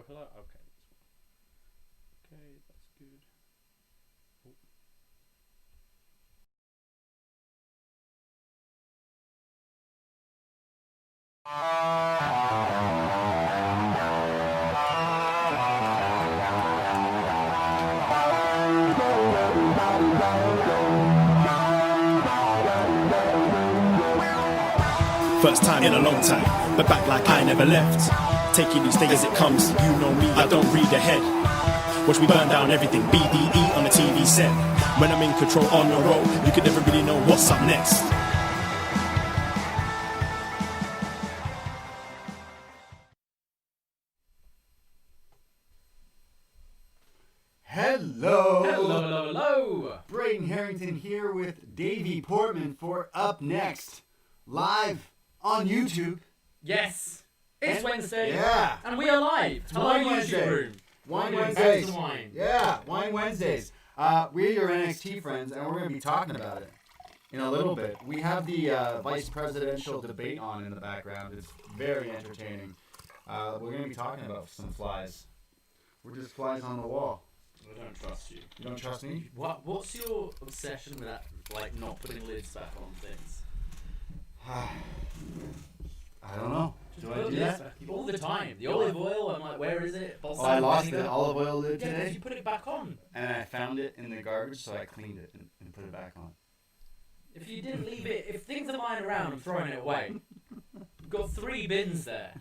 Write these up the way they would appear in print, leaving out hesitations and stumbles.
Hello. Okay. Okay, that's good. Oh. First time in a long time, but back like I never left. Taking each day as it comes, you know me, I don't read ahead. Watch me burn down everything, BDE on the TV set. When I'm in control on the road, you can never really know what's up next. Hello! Hello, hello, hello! Braden Herrington here with Davie Portman for Up Next, live on YouTube. Yes! It's And- Wednesday! Yeah! And we are live! It's Hello, Wine YouTube Wednesday. room! Wine Back Wednesdays. to wine. Yeah, Wine Wednesdays. We're your NXT friends, and we're going to be talking about it in a little bit. We have the vice presidential debate on in the background. It's very entertaining. We're going to be talking about some flies. We're just flies on the wall. I don't trust you. You don't trust me? What's your obsession with that, like, not putting lids back on things? I don't know. Just Do I put do lids that? back. All the time. The olive oil, I'm like, where is it? Oh, I lost the olive oil lid Yeah, because today, you put it back on. and I found it in the garbage, so I cleaned it and put it back on. If you didn't leave it, if things are lying around, I'm throwing it away. You've got 3 bins there.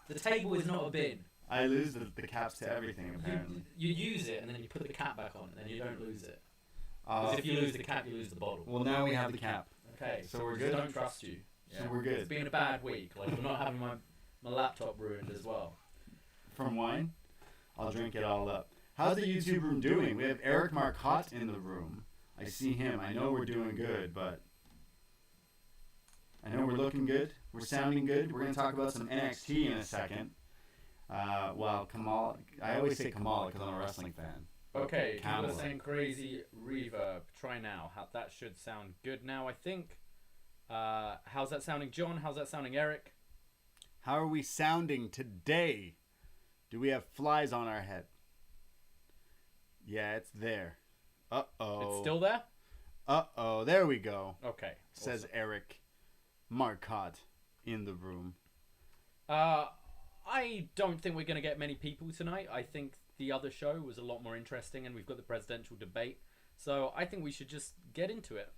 The table is not a bin. I lose the caps to everything, apparently. You use it and then you put the cap back on and then you don't lose it. Because if you lose the cap, you lose the bottle. Well, now we have the cap, Okay, so we're I good? don't trust you. so we're It's good. been a bad week. Like, I'm not having my laptop ruined as well. From wine, I'll drink it all up. How's the YouTube room doing? We have Eric Marcotte in the room. I see him. I know we're doing good, but I know we're looking good. We're sounding good. We're going to talk about some NXT in a second. Well, Kamala, I always say Kamala because I'm a wrestling fan. Okay, people Kamala. are saying crazy reverb. Try now. That should sound good now, I think. How's that sounding, John? How's that sounding, Eric? How are we sounding today? Do we have flies on our head? Yeah, it's there. Uh-oh. It's still there? Uh-oh. There we go. Okay. Says awesome. Eric Marcotte in the room. I don't think we're going to get many people tonight. I think the other show was a lot more interesting, and we've got the presidential debate. So I think we should just get into it.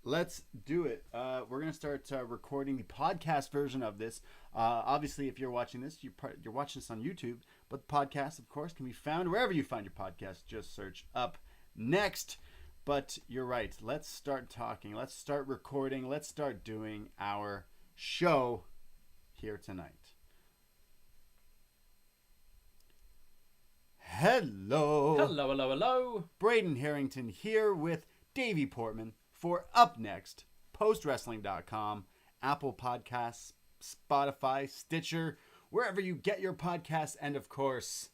Let's do it. We're going to start recording the podcast version of this. Obviously, if you're watching this, you're watching this on YouTube. But the podcast, of course, can be found wherever you find your podcast. Just search Up Next. But you're right. Let's start talking. Let's start recording. Let's start doing our show here tonight. Hello. Hello, hello, hello. Braden Herrington here with Davie Portman for Up Next, postwrestling.com, Apple Podcasts, Spotify, Stitcher, wherever you get your podcasts, and of course,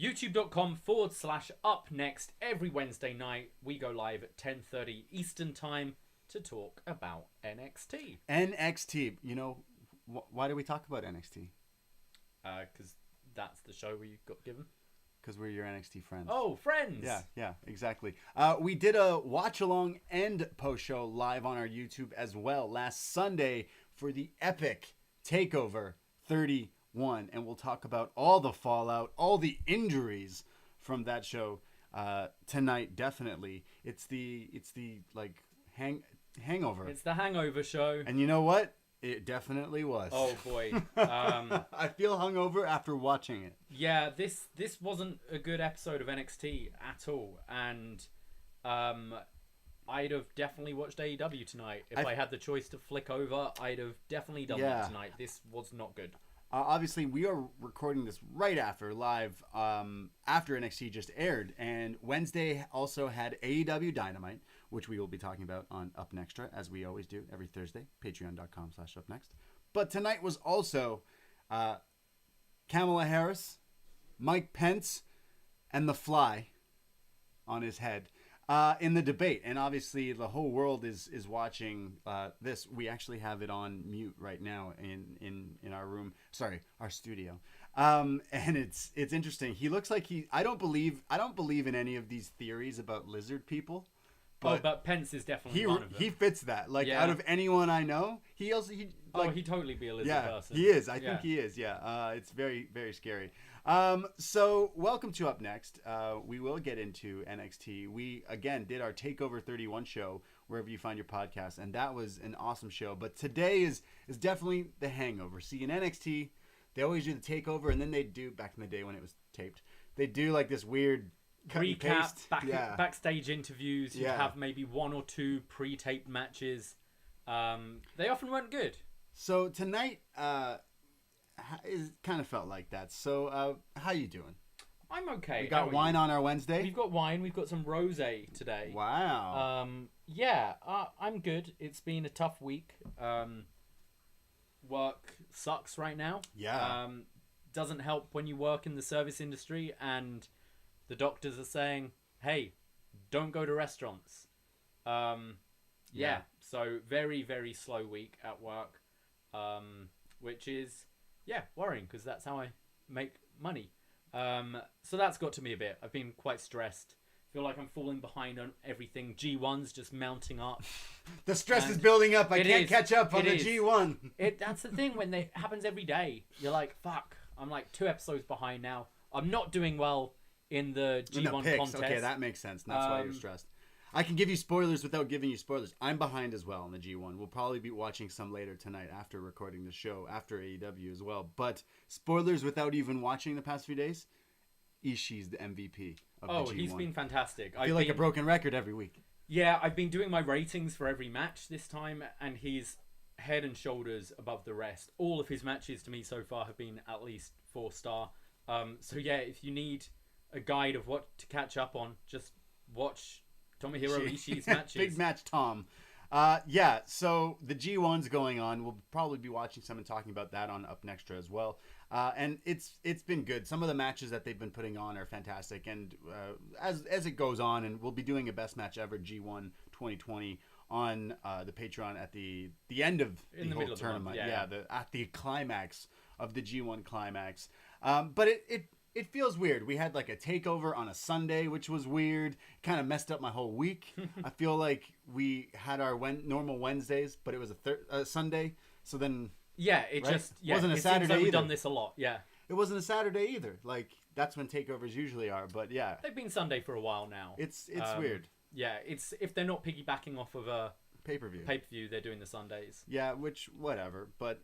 youtube.com/upnext. Every Wednesday night, we go live at 10:30 Eastern Time to talk about NXT. NXT. You know, why do we talk about NXT? Because that's the show we got given. Because we're your NXT friends. Oh, friends! Yeah, exactly. We did a watch-along and post-show live on our YouTube as well last Sunday for the epic TakeOver 31. And we'll talk about all the fallout, all the injuries from that show tonight, definitely. It's the like, hangover. It's the hangover show. And you know what? It definitely was. Oh, boy. I feel hungover after watching it. Yeah, this wasn't a good episode of NXT at all, and I'd have definitely watched AEW tonight. If I had the choice to flick over, I'd have definitely done that tonight. This was not good. Obviously, we are recording this right after, live, after NXT just aired, and Wednesday also had AEW Dynamite, which we will be talking about on upNXTra, as we always do every Thursday, patreon.com/upnext. But tonight was also Kamala Harris, Mike Pence, and The Fly on his head in the debate. And obviously, the whole world is watching this. We actually have it on mute right now in our room. Sorry, our studio. And it's interesting. He looks like I don't believe in any of these theories about lizard people. But Pence is definitely one of them. He fits that. Like, out of anyone I know, he'd totally be a lizard person. He is. I think he is. Yeah. It's very, very scary. So welcome to Up Next. We will get into NXT. We again did our Takeover 31 show wherever you find your podcast, and that was an awesome show. But today is definitely the hangover. See, in NXT, they always do the Takeover, and then they do, back in the day when it was taped, they do like this weird recap, backstage interviews. You have maybe 1 or 2 pre-taped matches. They often weren't good. So tonight, it kind of felt like that. So, how you doing? I'm okay. We got wine on our Wednesday? We've got wine. We've got some rosé today. Wow. I'm good. It's been a tough week. Work sucks right now. Yeah. Doesn't help when you work in the service industry and the doctors are saying, hey, don't go to restaurants. So very, very slow week at work, which is, worrying because that's how I make money. So that's got to me a bit. I've been quite stressed. Feel like I'm falling behind on everything. G1's just mounting up. The stress is building up. I can't catch up on the G1. That's the thing when it happens every day. You're like, fuck, I'm like 2 episodes behind now. I'm not doing well in the G1 contest. Okay, that makes sense. That's why you're stressed. I can give you spoilers without giving you spoilers. I'm behind as well in the G1. We'll probably be watching some later tonight after recording the show, after AEW as well. But spoilers without even watching the past few days, Ishii's the MVP of the G1. Oh, he's been fantastic. I feel like a broken record every week. Yeah, I've been doing my ratings for every match this time, and he's head and shoulders above the rest. All of his matches to me so far have been at least 4-star. If you need a guide of what to catch up on, just watch Tomohiro Ishii's matches. Big match, Tom. So the G1's going on. We'll probably be watching some and talking about that on upNXTra as well. And it's been good. Some of the matches that they've been putting on are fantastic. And as it goes on, and we'll be doing a Best Match Ever G1 2020 on the Patreon at the end of the whole tournament. At the climax of the G1 climax. But it feels weird. We had like a takeover on a Sunday, which was weird. Kind of messed up my whole week. I feel like we had our normal Wednesdays, but it was a Sunday. So then... wasn't a Saturday like either. We've done this a lot, It wasn't a Saturday either. Like, that's when takeovers usually are, but yeah. They've been Sunday for a while now. It's weird. Yeah, it's if they're not piggybacking off of a pay-per-view, they're doing the Sundays. Yeah, which, whatever. But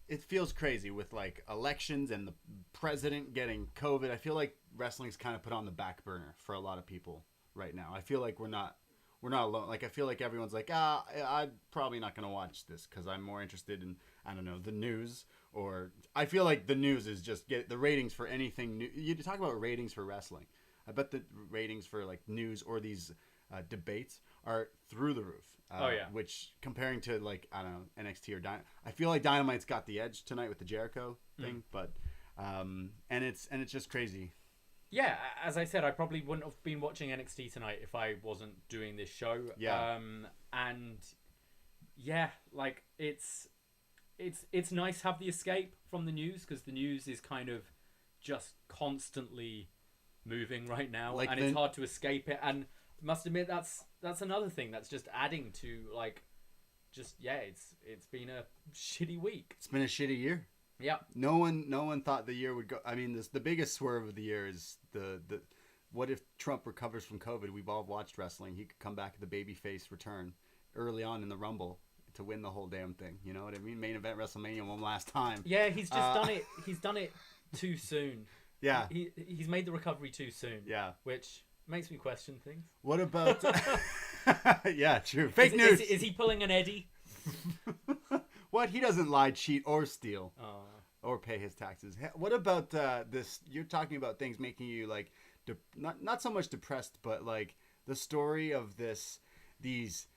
it feels crazy with like elections and the president getting COVID. I feel like wrestling's kind of put on the back burner for a lot of people right now. I feel like we're not alone. Like, I feel like everyone's like, I'm probably not going to watch this because I'm more interested in, I don't know, the news. Or I feel like the news is just get the ratings for anything new. You talk about ratings for wrestling. I bet the ratings for like news or these debates are through the roof. Which, comparing to like, I don't know, NXT or Dynamite, I feel like Dynamite's got the edge tonight with the Jericho thing. But and it's just crazy. Yeah, as I said, I probably wouldn't have been watching NXT tonight if I wasn't doing this show. Yeah. Like it's nice to have the escape from the news because the news is kind of just constantly moving right now, and it's hard to escape it. And I must admit that's another thing that's just adding to like, it's been a shitty week. It's been a shitty year. Yeah. No one thought the year would go. I mean, the biggest swerve of the year is the what if Trump recovers from COVID? We've all watched wrestling. He could come back at the babyface return early on in the Rumble to win the whole damn thing. You know what I mean? Main event WrestleMania one last time. Yeah, he's just done it. He's done it too soon. Yeah. He's made the recovery too soon. Yeah. Which makes me question things. What about... Yeah, true. Fake news. Is he pulling an Eddie? What? He doesn't lie, cheat, or steal. Or pay his taxes. What about this? You're talking about things making you like... not so much depressed, but like the story of these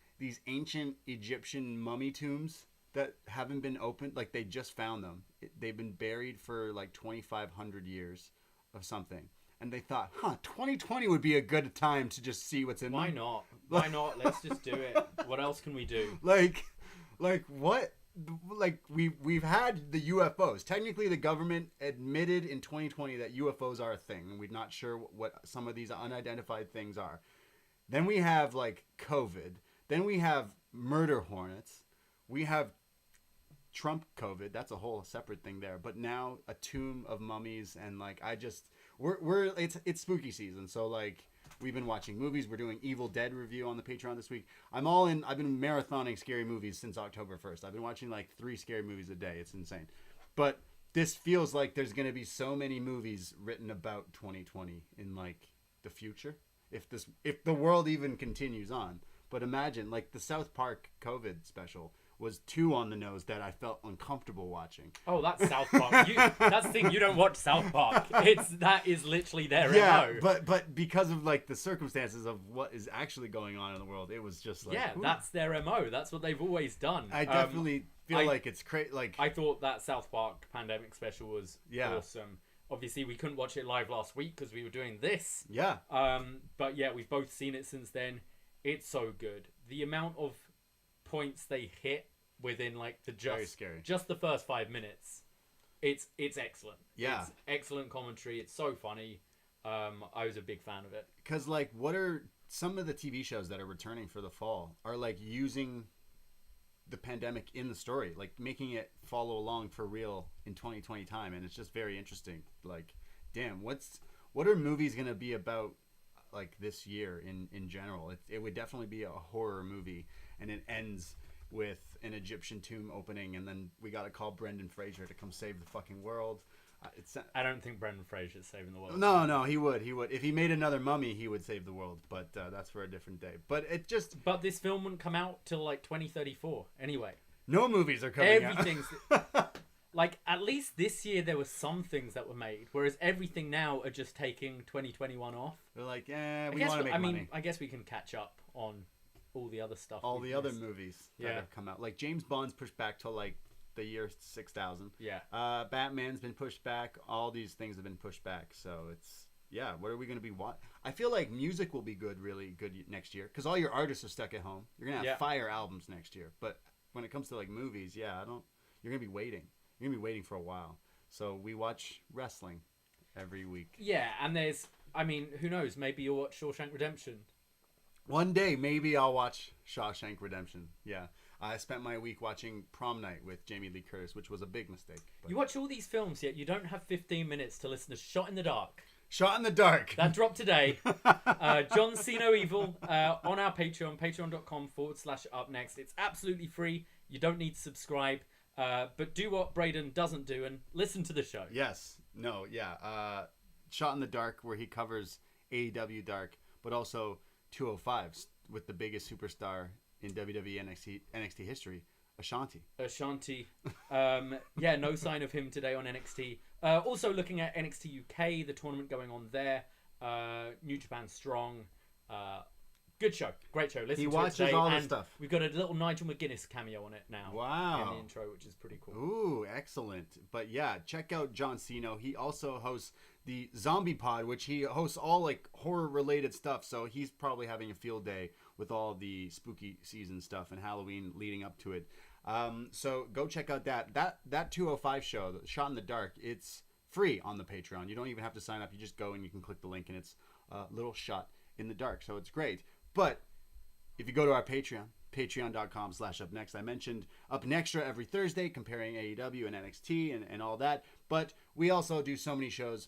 ancient Egyptian mummy tombs that haven't been opened. Like, they just found them. They've been buried for like 2,500 years of something. And they thought, 2020 would be a good time to just see what's in them. Why not? Why not? Let's just do it. What else can we do? Like what? like we've had the UFOs. Technically, the government admitted in 2020 that UFOs are a thing, and we're not sure what some of these unidentified things are. Then we have like COVID. Then we have murder hornets. We have Trump COVID. That's a whole separate thing there. But now a tomb of mummies, and like it's spooky season. So like we've been watching movies. We're doing Evil Dead review on the Patreon this week. I'm all in. I've been marathoning scary movies since October 1st. I've been watching like 3 scary movies a day. It's insane. But this feels like there's going to be so many movies written about 2020 in like the future. If the world even continues on. But imagine like the South Park COVID special was too on the nose that I felt uncomfortable watching. Oh, that's South Park. That's the thing. You don't watch South Park. That is literally their MO. but because of like the circumstances of what is actually going on in the world, it was just like that's their MO. That's what they've always done. I definitely feel like it's crazy. Like I thought that South Park pandemic special was awesome. Obviously, we couldn't watch it live last week because we were doing this. Yeah. But yeah, we've both seen it since then. It's so good. The amount of points they hit within like very scary. Just the first 5 minutes, it's excellent. Yeah, it's excellent commentary. It's so funny. I was a big fan of it. Because like, what are some of the TV shows that are returning for the fall are like using the pandemic in the story, like making it follow along for real in 2020 time, and it's just very interesting. Like, damn, what are movies gonna be about? Like this year in general, it would definitely be a horror movie, and it ends with an Egyptian tomb opening, and then we gotta call Brendan Fraser to come save the fucking world. I don't think Brendan Fraser is saving the world. No, he would. If he made another Mummy, he would save the world, but that's for a different day. But this film wouldn't come out till like 2034 anyway. No movies are coming out. Everything's like, at least this year there were some things that were made, whereas everything now are just taking 2021 off. They're like, we want to make money. I guess we can catch up on all the other stuff. All the other movies that have come out. Like James Bond's pushed back till like the year 6000. Yeah. Batman's been pushed back. All these things have been pushed back. So it's, what are we going to be I feel like music will be really good next year, because all your artists are stuck at home. You're going to have fire albums next year. But when it comes to like movies, you're going to be waiting. You're going to be waiting for a while. So we watch wrestling every week. Yeah, and who knows? Maybe you'll watch Shawshank Redemption. One day, maybe I'll watch Shawshank Redemption. Yeah. I spent my week watching Prom Night with Jamie Lee Curtis, which was a big mistake. But... You watch all these films, yet you don't have 15 minutes to listen to Shot in the Dark. Shot in the Dark. That dropped today. John Cena Evil on our Patreon, patreon.com/upnext. It's absolutely free. You don't need to subscribe. But do what Braden doesn't do and listen to the show. Yes. No, yeah. Shot in the Dark, where he covers AEW Dark, but also 205s with the biggest superstar in WWE NXT history, Ashanti. No sign of him today on NXT. Also looking at NXT UK, the tournament going on there. New Japan Strong. Good show. Great show. Listen he to watches it today, all the and stuff. We've got a little Nigel McGuinness cameo on it now. Wow. In the intro, which is pretty cool. Ooh, excellent. But yeah, check out John Cena. He also hosts the Zombie Pod, which he hosts all like horror related stuff. So he's probably having a field day with all the spooky season stuff and Halloween leading up to it. So go check out that 205 show, the Shot in the Dark. It's free on the Patreon. You don't even have to sign up. You just go and you can click the link, and it's a little shot in the dark. So it's great. But if you go to our Patreon, patreon.com/upnext, I mentioned upNXTra every Thursday, comparing AEW and NXT and all that. But we also do so many shows.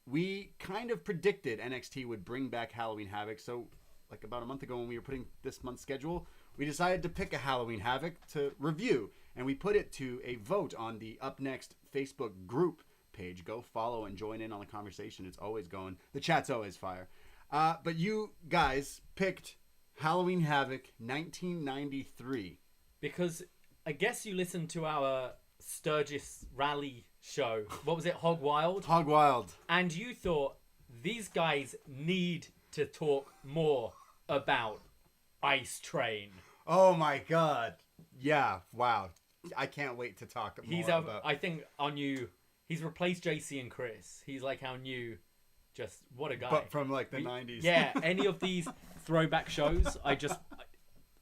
We kind of predicted NXT would bring back Halloween Havoc. So like about a month ago when we were putting this month's schedule, we decided to pick a Halloween Havoc to review. And we put it to a vote on the upNXT Facebook group page. Go follow and join in on the conversation. It's always going. The chat's always fire. But you guys picked Halloween Havoc 1993. Because I guess you listened to our Sturgis Rally show. What was it? Hog Wild? Hog Wild. And you thought, these guys need to talk more about Ice Train. Oh my God. Yeah. Wow. I can't wait to talk more about... I think our new... He's replaced JC and Chris. He's like our new... Just, what a guy. But from like the 90s. Yeah, any of these throwback shows,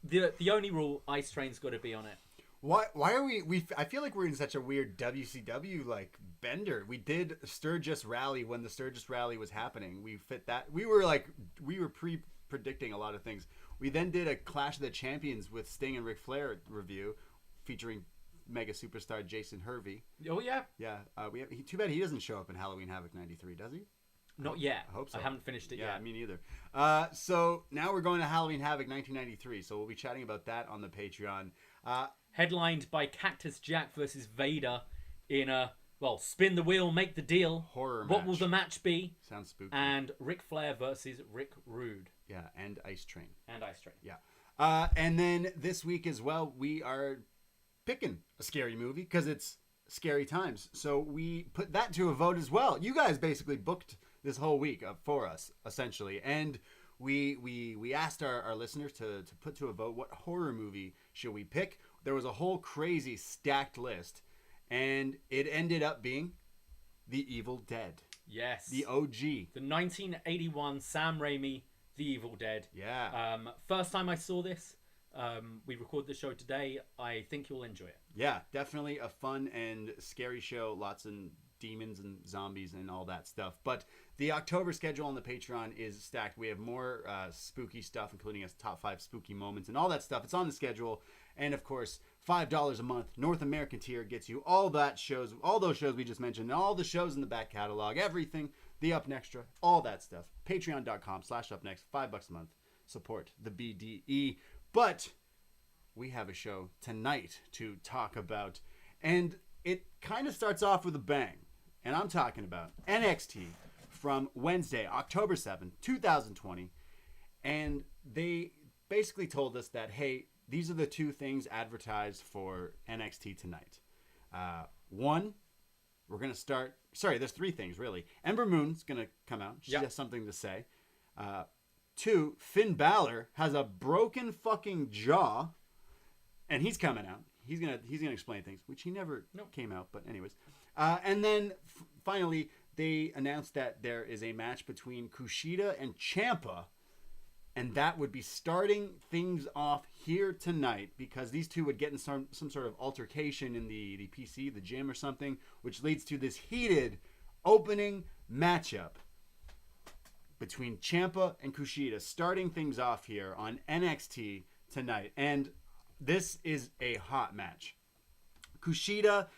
the only rule, Ice Train's got to be on it. Why are we? I feel like we're in such a weird WCW like bender. We did Sturgis Rally when the Sturgis Rally was happening. We fit that. We were predicting a lot of things. We then did a Clash of the Champions with Sting and Ric Flair review, featuring mega superstar Jason Hervey. Oh yeah. Yeah. Too bad he doesn't show up in Halloween Havoc '93, does he? Not yet. I hope so. I haven't finished it yet. Yeah, me neither. So now we're going to Halloween Havoc 1993. So we'll be chatting about that on the Patreon. Headlined by Cactus Jack versus Vader in a, spin the wheel, make the deal. Horror match. What will the match be? Sounds spooky. And Ric Flair versus Rick Rude. Yeah, and Ice Train. Yeah. And then this week as well, we are picking a scary movie because it's scary times. So we put that to a vote as well. You guys basically booked this whole week for us, essentially. And we asked our listeners to put to a vote what horror movie should we pick. There was a whole crazy stacked list, and it ended up being The Evil Dead. Yes. The OG. The 1981 Sam Raimi The Evil Dead. Yeah. First time I saw this. We recorded the show today. I think you'll enjoy it. Yeah, definitely a fun and scary show. Lots of demons and zombies and all that stuff. But the October schedule on the Patreon is stacked. We have more spooky stuff, including a top 5 spooky moments and all that stuff. It's on the schedule. And of course, $5 a month, North American tier gets you all those shows we just mentioned, and all the shows in the back catalog, everything, the upNXTra, all that stuff. Patreon.com/upNext, $5 a month. Support the BDE. But we have a show tonight to talk about, and it kind of starts off with a bang. And I'm talking about NXT from Wednesday, October 7th, 2020. And they basically told us that, hey, these are the 2 things advertised for NXT tonight. One, we're going to start... Sorry, there's 3 things, really. Ember Moon's going to come out. She has something to say. 2, Finn Balor has a broken fucking jaw, and he's coming out. He's gonna explain things, which he never came out, but anyways. And then finally, they announced that there is a match between Kushida and Ciampa, and that would be starting things off here tonight because these 2 would get in some sort of altercation in the PC, the gym or something, which leads to this heated opening matchup between Ciampa and Kushida, starting things off here on NXT tonight. And this is a hot match. Kushida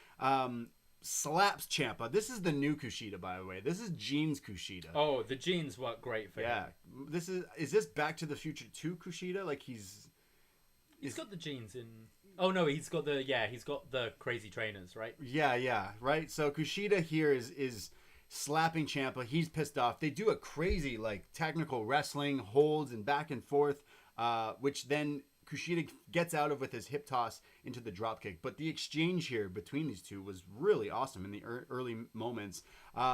slaps Ciampa. This is the new Kushida, by the way. This is Gene's Kushida. Oh, the jeans work great for him. Yeah. Is this Back to the Future 2 Kushida? Like he's got the jeans in... Oh, no, he's got the crazy trainers, right? Yeah, right? So Kushida here is slapping Ciampa. He's pissed off. They do a crazy, like, technical wrestling, holds and back and forth, which then Kushida gets out of with his hip toss into the dropkick. But the exchange here between these 2 was really awesome in the early moments.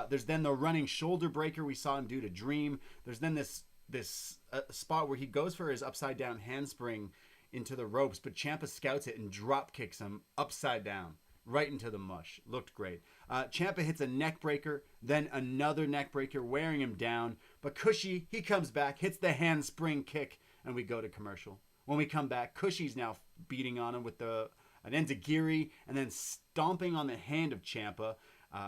There's then the running shoulder breaker we saw him do to Dream. There's then this spot where he goes for his upside down handspring into the ropes, but Ciampa scouts it and drop kicks him upside down right into the mush. Looked great. Ciampa hits a neck breaker, then another neck breaker, wearing him down. But Cushy, he comes back, hits the handspring kick, and we go to commercial. When we come back, Cushy's now beating on him with an enziguri, and then stomping on the hand of Ciampa.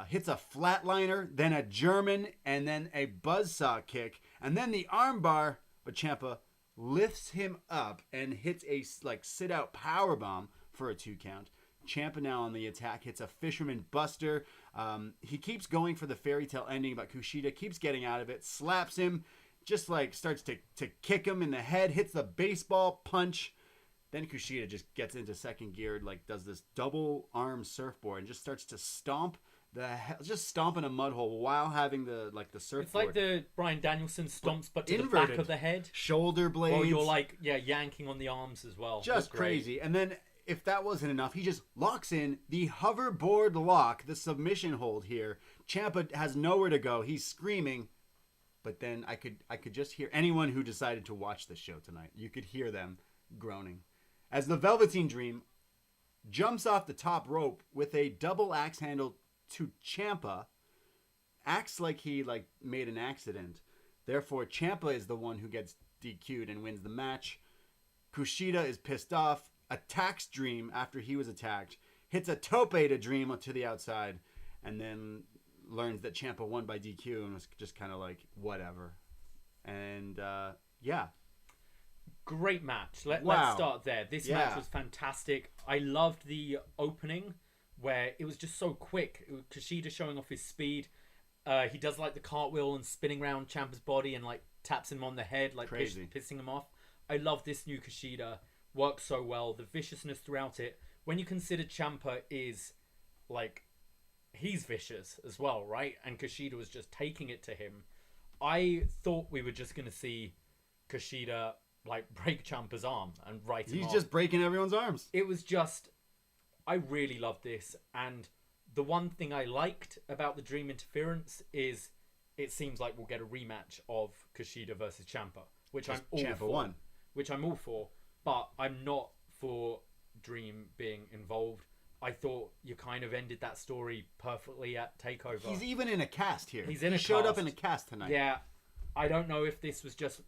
Hits a flatliner, then a German, and then a buzzsaw kick, and then the armbar. But Ciampa lifts him up and hits a sit-out powerbomb for a 2 count. Ciampa now on the attack, hits a Fisherman Buster. He keeps going for the fairy tale ending, but Kushida keeps getting out of it, slaps him, just starts to kick him in the head, hits the baseball punch. Then Kushida just gets into second gear, does this double arm surfboard and just starts to stomp in a mud hole while having the surfboard. It's like the Bryan Danielson stomps, but to Inverted. the back of the head. Shoulder blades. Or you're yanking on the arms as well. Just crazy. And then if that wasn't enough, he just locks in the hoverboard lock, the submission hold here. Ciampa has nowhere to go. He's screaming. But then I could just hear anyone who decided to watch the show tonight. You could hear them groaning. As the Velveteen Dream jumps off the top rope with a double axe handle to Ciampa, acts like he made an accident. Therefore, Ciampa is the one who gets DQ'd and wins the match. Kushida is pissed off, attacks Dream after he was attacked, hits a tope to Dream to the outside, and then learns that Ciampa won by DQ and was just kind of like, whatever. And, yeah. Great match. Let's start there. This match was fantastic. I loved the opening where it was just so quick. Kushida showing off his speed. He does like the cartwheel and spinning around Ciampa's body and like taps him on the head, like pissing him off. I love this new Kushida. Works so well. The viciousness throughout it. When you consider Ciampa is like, he's vicious as well, right? And Kushida was just taking it to him. I thought we were just going to see Kushida like break Ciampa's arm and write him off. He's just breaking everyone's arms. It was just, I really loved this. And the one thing I liked about the Dream interference is it seems like we'll get a rematch of Kushida versus Ciampa, which I'm all Ciampa for. Won. Which I'm all for, but I'm not for Dream being involved. I thought you kind of ended that story perfectly at TakeOver. He's even in a cast here. He showed up in a cast tonight. Yeah. I don't know if this was just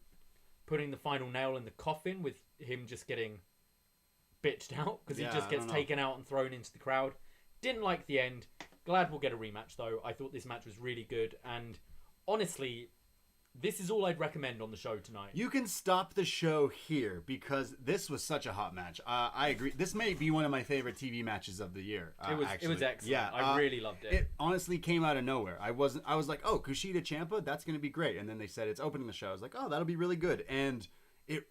putting the final nail in the coffin with him just getting bitched out because he just gets taken out and thrown into the crowd. Didn't like the end. Glad we'll get a rematch though. I thought this match was really good, and honestly, this is all I'd recommend on the show tonight. You can stop the show here because this was such a hot match. I agree. This may be one of my favorite TV matches of the year. It was excellent. Yeah, I really loved it. It honestly came out of nowhere. I was like, oh, Kushida Ciampa, that's going to be great. And then they said it's opening the show. I was like, oh, that'll be really good. And it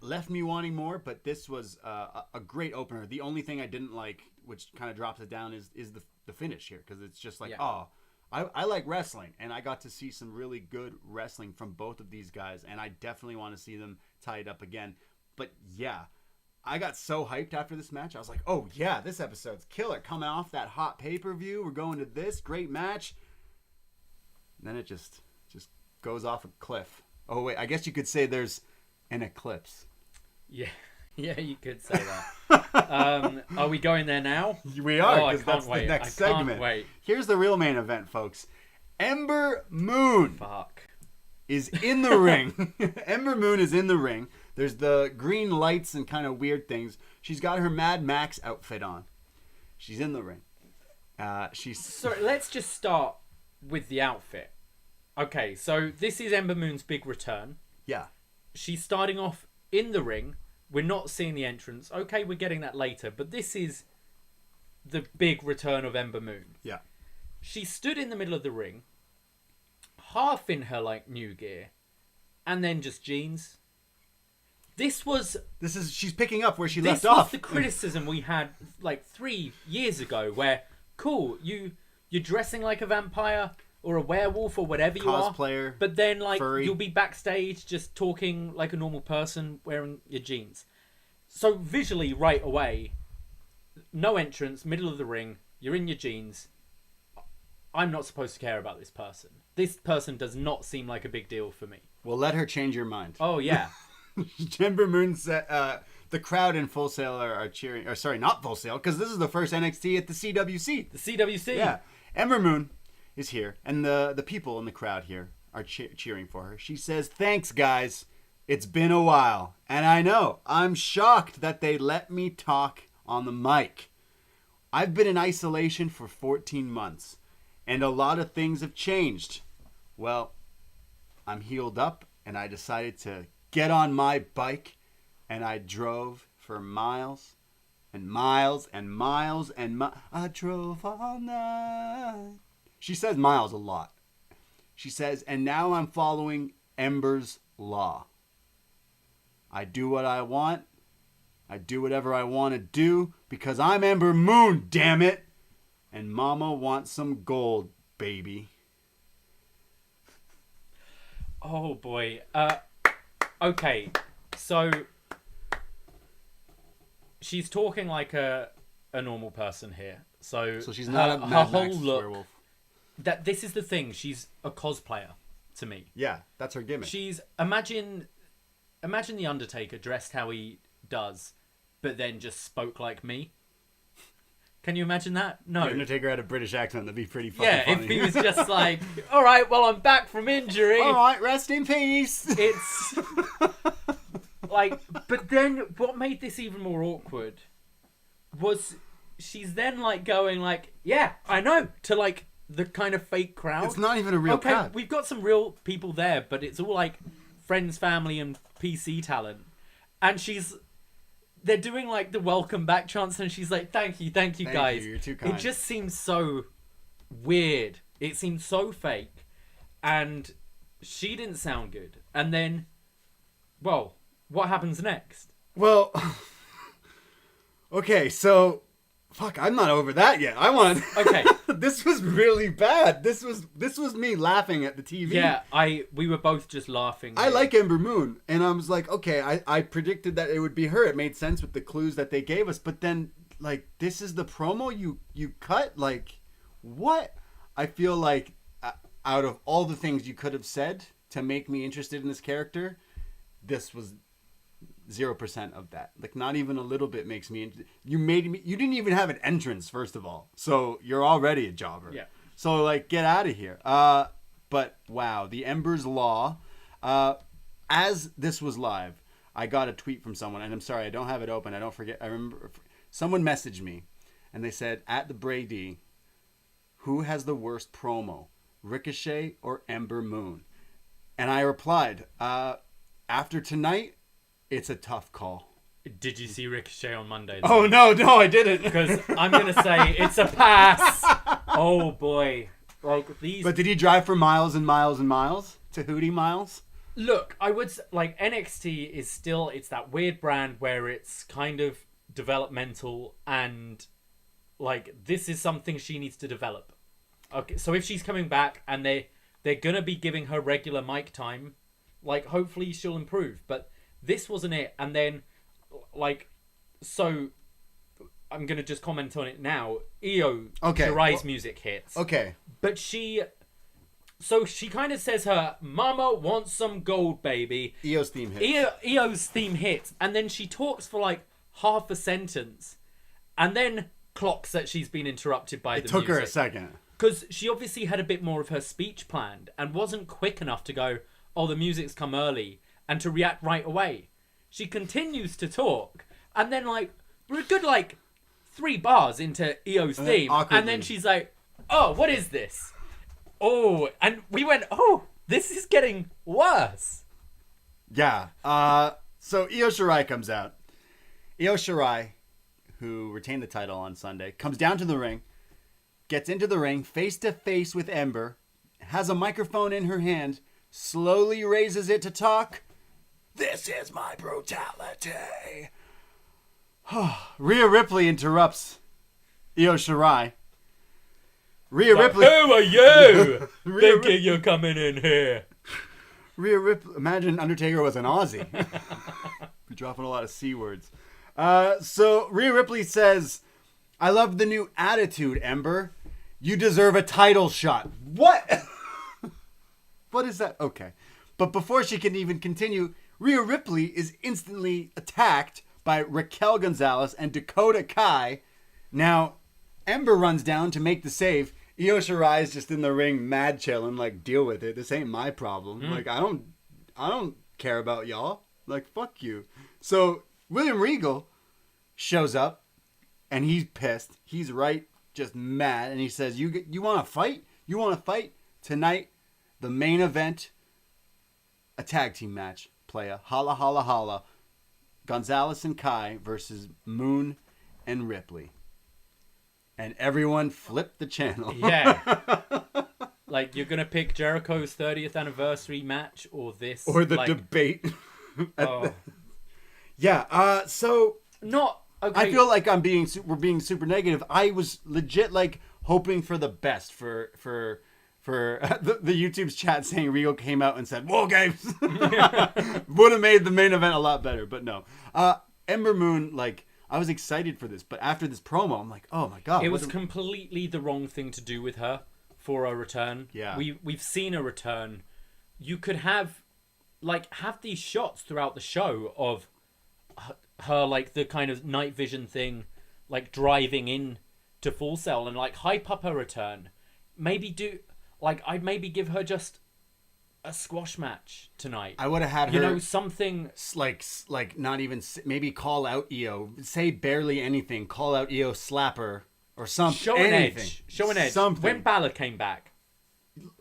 left me wanting more. But this was a great opener. The only thing I didn't like, which kind of drops it down, is the finish here because it's just like, I like wrestling, and I got to see some really good wrestling from both of these guys, and I definitely want to see them tied up again. But yeah, I got so hyped after this match. I was like, oh yeah, this episode's killer. Coming off that hot pay-per-view, we're going to this great match. And then it just goes off a cliff. Oh wait, I guess you could say there's an eclipse. Yeah. Yeah, you could say that. Are we going there now? We are, because that's the next segment. Can't wait. Here's the real main event, folks. Ember Moon is in the ring. Ember Moon is in the ring. There's the green lights and kind of weird things. She's got her Mad Max outfit on. She's in the ring. Sorry, let's just start with the outfit. Okay, so this is Ember Moon's big return. Yeah. She's starting off in the ring. We're not seeing the entrance. Okay, we're getting that later. But this is the big return of Ember Moon. Yeah. She stood in the middle of the ring, half in her like new gear, and then just jeans. She's picking up where she left off. This was the criticism we had like 3 years ago, where cool, you're dressing like a vampire or a werewolf or whatever you are, cosplayer, but then like furry. You'll be backstage just talking like a normal person wearing your jeans. So visually, right away, no entrance, middle of the ring, you're in your jeans. I'm not supposed to care about this person. This person does not seem like a big deal for me. Well, let her change your mind. Oh yeah. Ember Moon said, the crowd in Full Sail are cheering. Or sorry, not Full Sail, because this is the first NXT at the CWC. The CWC. Yeah, Ember Moon is here, and the people in the crowd here are cheering for her. She says, "Thanks, guys. It's been a while, and I know I'm shocked that they let me talk on the mic. I've been in isolation for 14 months, and a lot of things have changed. Well, I'm healed up, and I decided to get on my bike, and I drove for miles and miles and miles and miles. I drove all night." She says miles a lot. She says, "And now I'm following Ember's law. I do what I want. I do whatever I want to do because I'm Ember Moon, damn it. And Mama wants some gold, baby." Oh boy. Okay. So she's talking like a normal person here. So she's not a her Mad whole Max look. werewolf. This is the thing. She's a cosplayer to me. Yeah, that's her gimmick. She's imagine the Undertaker dressed how he does, but then just spoke like me. Can you imagine that? No. The Undertaker had a British accent. That'd be pretty fucking funny. If he was just like, "All right, well, I'm back from injury. All right, rest in peace." It's like, but then what made this even more awkward was she's then like going like, yeah, I know, to like the kind of fake crowd. It's not even a real crowd. We've got some real people there, but it's all like friends, family, and PC talent. And they're doing like the welcome back chants, and she's like, thank you guys. You're too kind. It just seems so weird. It seems so fake. And she didn't sound good. And then, well, what happens next? Well, okay, so fuck, I'm not over that yet. Okay. This was really bad. This was me laughing at the TV. Yeah, we were both just laughing. I like Ember Moon, and I was like, okay, I predicted that it would be her. It made sense with the clues that they gave us, but then like this is the promo you cut? Like what? I feel like out of all the things you could have said to make me interested in this character, this was 0% of that. Like not even a little bit makes me you didn't even have an entrance, first of all, so you're already a jobber. Yeah, so like get out of here. But wow, the Ember's Law, as this was live, I got a tweet from someone, and I'm sorry I don't have it open, I don't forget, I remember someone messaged me and they said, at the Brady, who has the worst promo, Ricochet or Ember Moon? And I replied, after tonight, it's a tough call. Did you see Ricochet on Monday? Oh, no, I didn't. Because I'm going to say it's a pass. Oh, boy. Like these. But did he drive for miles and miles and miles? Tahuti miles? Look, I would like NXT is still, it's that weird brand where it's kind of developmental, and like this is something she needs to develop. Okay, so if she's coming back and they're going to be giving her regular mic time, like hopefully she'll improve. But this wasn't it. And then, like, so I'm going to just comment on it now. Shirai's music hits. Okay. But she kind of says her, Mama wants some gold, baby. Io's theme hits. Io's theme hits. And then she talks for like half a sentence. And then clocks that she's been interrupted by the music. It took her a second. Because she obviously had a bit more of her speech planned and wasn't quick enough to go, oh, the music's come early, and to react right away. She continues to talk, and then, like, we're a good, like, 3 bars into Io's theme, and then she's like, oh, what is this? Oh, and we went, oh, this is getting worse. Yeah. So Io Shirai comes out. Io Shirai, who retained the title on Sunday, comes down to the ring, gets into the ring, face to face with Ember, has a microphone in her hand, slowly raises it to talk. This is my brutality. Rhea Ripley interrupts Io Shirai. Rhea Ripley. Who are you? Thinking you're coming in here. Rhea Ripley. Imagine Undertaker was an Aussie. Be dropping a lot of C words. So Rhea Ripley says, I love the new attitude, Ember. You deserve a title shot. What? What is that? Okay. But before she can even continue, Rhea Ripley is instantly attacked by Raquel Gonzalez and Dakota Kai. Now, Ember runs down to make the save. Io Shirai is just in the ring mad chilling, like, deal with it. This ain't my problem. Like, I don't care about y'all. Like, fuck you. So, William Regal shows up, and he's pissed. He's right, just mad, and he says, you want to fight? You want to fight? Tonight, the main event, a tag team match. Playa. Holla, holla, holla. Gonzalez and Kai versus Moon and Ripley. And everyone flipped the channel. Yeah. Like, you're going to pick Jericho's 30th anniversary match or this? Or the debate. Yeah, so... Not... Okay. I feel like we're being super negative. I was legit, like, hoping for the best for the YouTube's chat saying Regal came out and said, War Games! Would have made the main event a lot better, but no. Ember Moon, like, I was excited for this, but after this promo, I'm like, oh my god. It was completely the wrong thing to do with her for a return. Yeah. We've seen a return. You could have these shots throughout the show of her, like, the kind of night vision thing, like, driving in to Full Sail and, like, hype up her return. Maybe I'd maybe give her just a squash match tonight. I would have had her, something like not even, maybe call out Io. Say barely anything. Call out Io, slap her or something. Show an edge. Show an edge. Something. When Balor came back,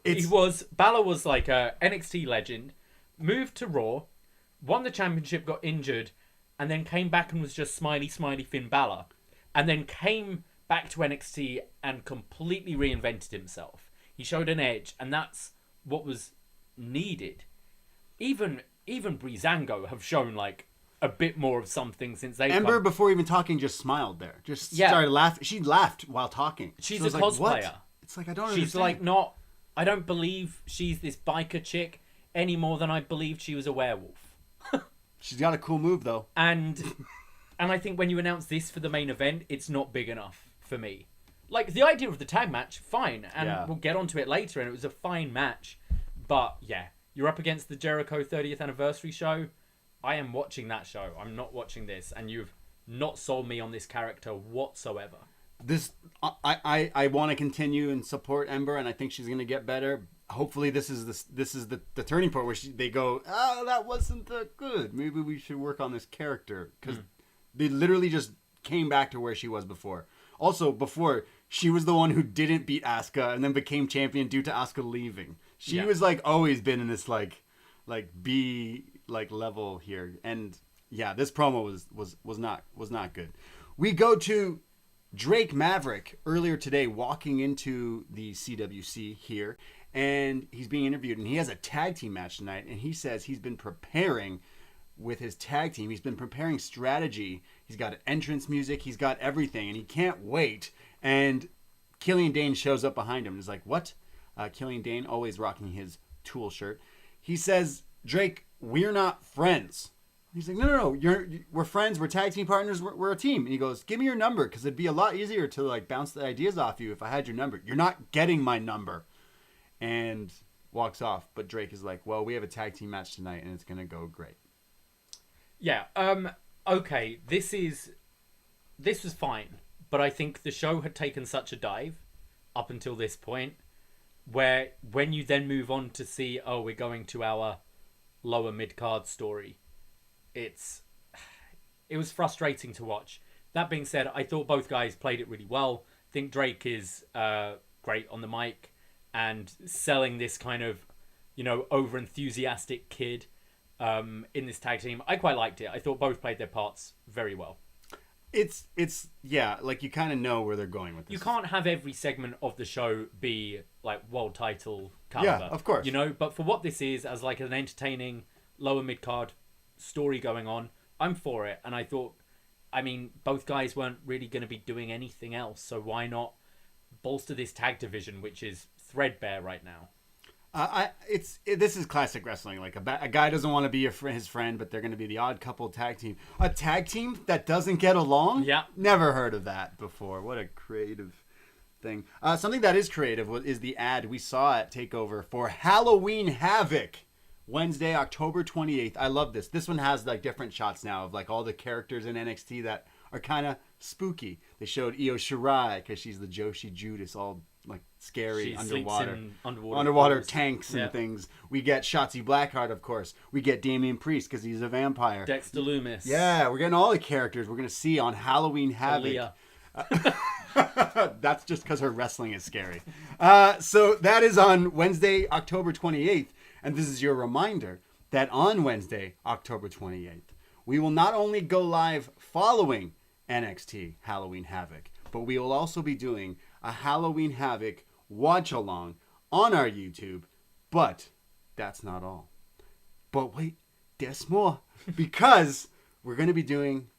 Balor was like a NXT legend, moved to Raw, won the championship, got injured, and then came back and was just smiley Finn Balor, and then came back to NXT and completely reinvented himself. He showed an edge, and that's what was needed. Even Breezango have shown like a bit more of something since they Ember before even talking just smiled there. Just started laughing. She laughed while talking. She's a cosplayer. What? It's like I don't understand. She's like not. I don't believe she's this biker chick any more than I believed she was a werewolf. She's got a cool move though. And I think when you announce this for the main event, it's not big enough for me. Like the idea of the tag match, fine, and we'll get onto it later, and it was a fine match. But yeah, you're up against the Jericho 30th anniversary show. I am watching that show. I'm not watching this, and you've not sold me on this character whatsoever. I want to continue and support Ember, and I think she's going to get better. Hopefully, this is the turning point where they go, oh, that wasn't that good. Maybe we should work on this character, because they literally just came back to where she was before. Also, before, she was the one who didn't beat Asuka and then became champion due to Asuka leaving. She was like always been in this like B level here, and yeah, this promo was not good. We go to Drake Maverick earlier today, walking into the CWC here, and he's being interviewed, and he has a tag team match tonight, and he says he's been preparing with his tag team. He's been preparing strategy. He's got entrance music. He's got everything, and he can't wait. And Killian Dane shows up behind him and is like, what? Killian Dane, always rocking his Tool shirt. He says, Drake, we're not friends. He's like, no, we're friends. We're tag team partners. We're a team. And he goes, give me your number, because it'd be a lot easier to like bounce the ideas off you if I had your number. You're not getting my number. And walks off. But Drake is like, well, we have a tag team match tonight, and it's going to go great. Yeah. Okay. This was fine, but I think the show had taken such a dive up until this point, where when you then move on to see, oh, we're going to our lower mid-card story, it was frustrating to watch. That being said, I thought both guys played it really well. I think Drake is great on the mic and selling this kind of, over-enthusiastic kid in this tag team. I quite liked it. I thought both played their parts very well. It's like you kind of know where they're going with this. You can't have every segment of the show be like world title caliber. Yeah, of course. But for what this is, as like an entertaining lower mid-card story going on, I'm for it. And I thought, both guys weren't really going to be doing anything else, so why not bolster this tag division, which is threadbare right now? This is classic wrestling. Like a guy doesn't want to be his friend, but they're going to be the odd couple tag team. A tag team that doesn't get along? Yeah. Never heard of that before. What a creative thing. Something that is creative is the ad we saw at TakeOver for Halloween Havoc, Wednesday, October 28th. I love this. This one has like different shots now of like all the characters in NXT that are kind of spooky. They showed Io Shirai because she's the Joshi Judas, all like scary underwater tanks and things. We get Jhatsi Blackheart, of course. We get Damian Priest because he's a vampire. Dexter Loomis. Yeah, we're getting all the characters we're going to see on Halloween Havoc. That's just because her wrestling is scary. So that is on Wednesday, October 28th. And this is your reminder that on Wednesday, October 28th, we will not only go live following NXT Halloween Havoc, but we will also be doing a Halloween Havoc watch-along on our YouTube. But that's not all. But wait, there's more. Because we're going to be doing,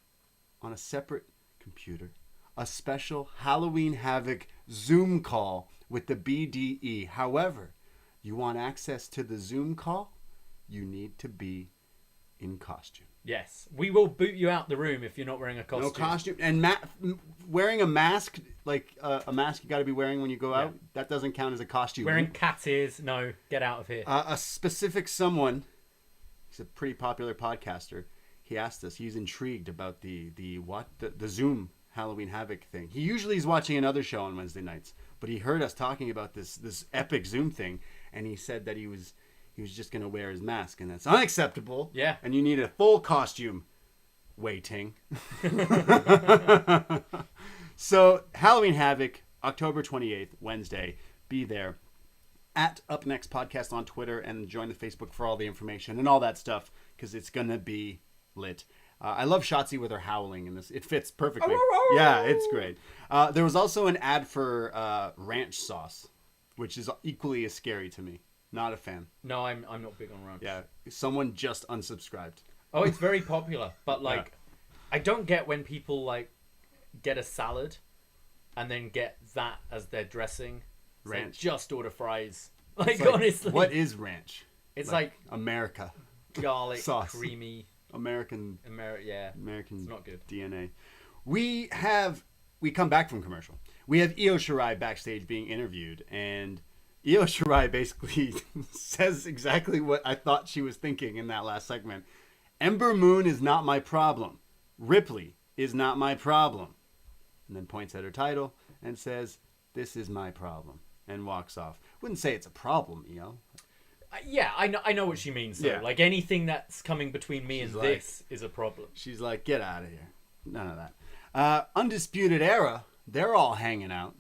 on a separate computer, a special Halloween Havoc Zoom call with the BDE. However, you want access to the Zoom call, you need to be in costume. Yes, we will boot you out the room if you're not wearing a costume. No costume. And wearing a mask, like a mask you got to be wearing when you go out, that doesn't count as a costume. Wearing cat ears, no, get out of here. A specific someone, he's a pretty popular podcaster, he asked us, he's intrigued about the Zoom Halloween Havoc thing. He usually is watching another show on Wednesday nights, but he heard us talking about this epic Zoom thing, and he said that he was just going to wear his mask, and that's unacceptable. Yeah. And you need a full costume. Waiting. So, Halloween Havoc, October 28th, Wednesday. Be there. At upNXT Podcast on Twitter, and join the Facebook for all the information and all that stuff, because it's going to be lit. I love Jhatsi with her howling in this. It fits perfectly. Yeah, it's great. There was also an ad for ranch sauce, which is equally as scary to me. Not a fan. No, I'm not big on ranch. Yeah, someone just unsubscribed. Oh, it's very popular, but like, I don't get when people like get a salad and then get that as their dressing. It's ranch. Like, just order fries. Like honestly, what is ranch? It's like America. Garlic, sauce. creamy. American. American. It's not good. DNA. We come back from commercial. We have Io Shirai backstage being interviewed, and Io Shirai basically says exactly what I thought she was thinking in that last segment. Ember Moon is not my problem. Ripley is not my problem. And then points at her title and says, "This is my problem," and walks off. Wouldn't say it's a problem, Io. Yeah, I know what she means, though. Yeah. Like, anything that's coming between me and this is a problem. She's like, get out of here. None of that. Undisputed Era, they're all hanging out.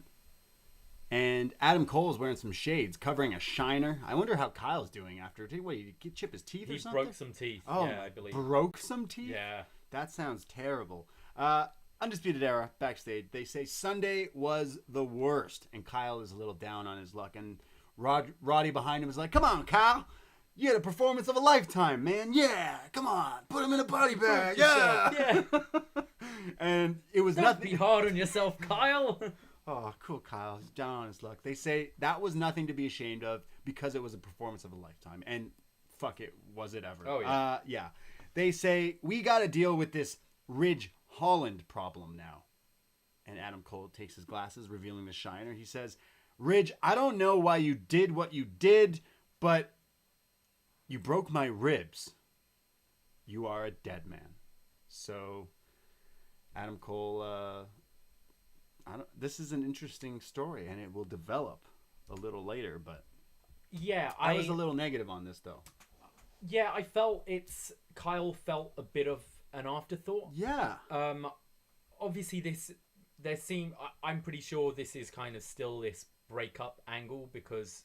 And Adam Cole's wearing some shades, covering a shiner. I wonder how Kyle's doing after. What, did he chip his teeth or something? He broke some teeth, oh, yeah, I believe. Broke some teeth? Yeah. That sounds terrible. Undisputed Era, backstage, they say Sunday was the worst. And Kyle is a little down on his luck. And Roddy behind him is like, come on, Kyle. You had a performance of a lifetime, man. Yeah, come on. Put him in a body bag. Yeah. And it was nothing. Be hard on yourself, Kyle. Oh, cool, Kyle. He's down on his luck. They say that was nothing to be ashamed of because it was a performance of a lifetime. And fuck it, was it ever? Oh, yeah. Yeah. They say, we got to deal with this Ridge Holland problem now. And Adam Cole takes his glasses, revealing the shiner. He says, Ridge, I don't know why you did what you did, but you broke my ribs. You are a dead man. So, Adam Cole, this is an interesting story, and it will develop a little later, but yeah, I was a little negative on this, though. Yeah, I felt Kyle felt a bit of an afterthought. Yeah. Obviously, I'm pretty sure this is kind of still this breakup angle, because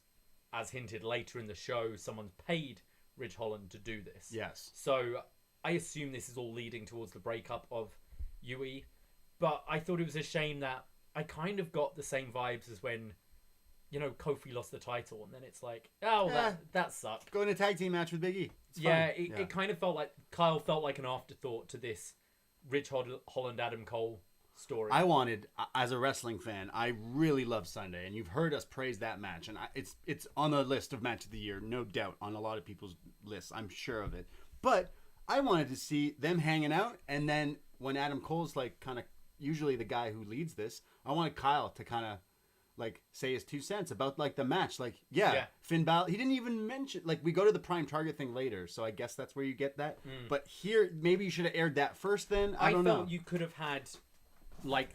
as hinted later in the show, someone's paid Ridge Holland to do this. Yes. So I assume this is all leading towards the breakup of UE, but I thought it was a shame that I kind of got the same vibes as when, Kofi lost the title, and then it's like, that sucked. Go in a tag team match with Big E. It kind of felt like Kyle felt like an afterthought to this Ridge Holland Adam Cole story. I wanted, as a wrestling fan, I really love Sunday, and you've heard us praise that match, and it's on the list of match of the year, no doubt, on a lot of people's lists. I'm sure of it. But I wanted to see them hanging out, and then when Adam Cole's like kind of usually the guy who leads this, I wanted Kyle to kind of like say his 2 cents about like the match. Like, yeah. Finn Balor, he didn't even mention, like, we go to the Prime Target thing later, so I guess that's where you get that. But here, maybe you should have aired that first then. I don't know. I felt you could have had, like,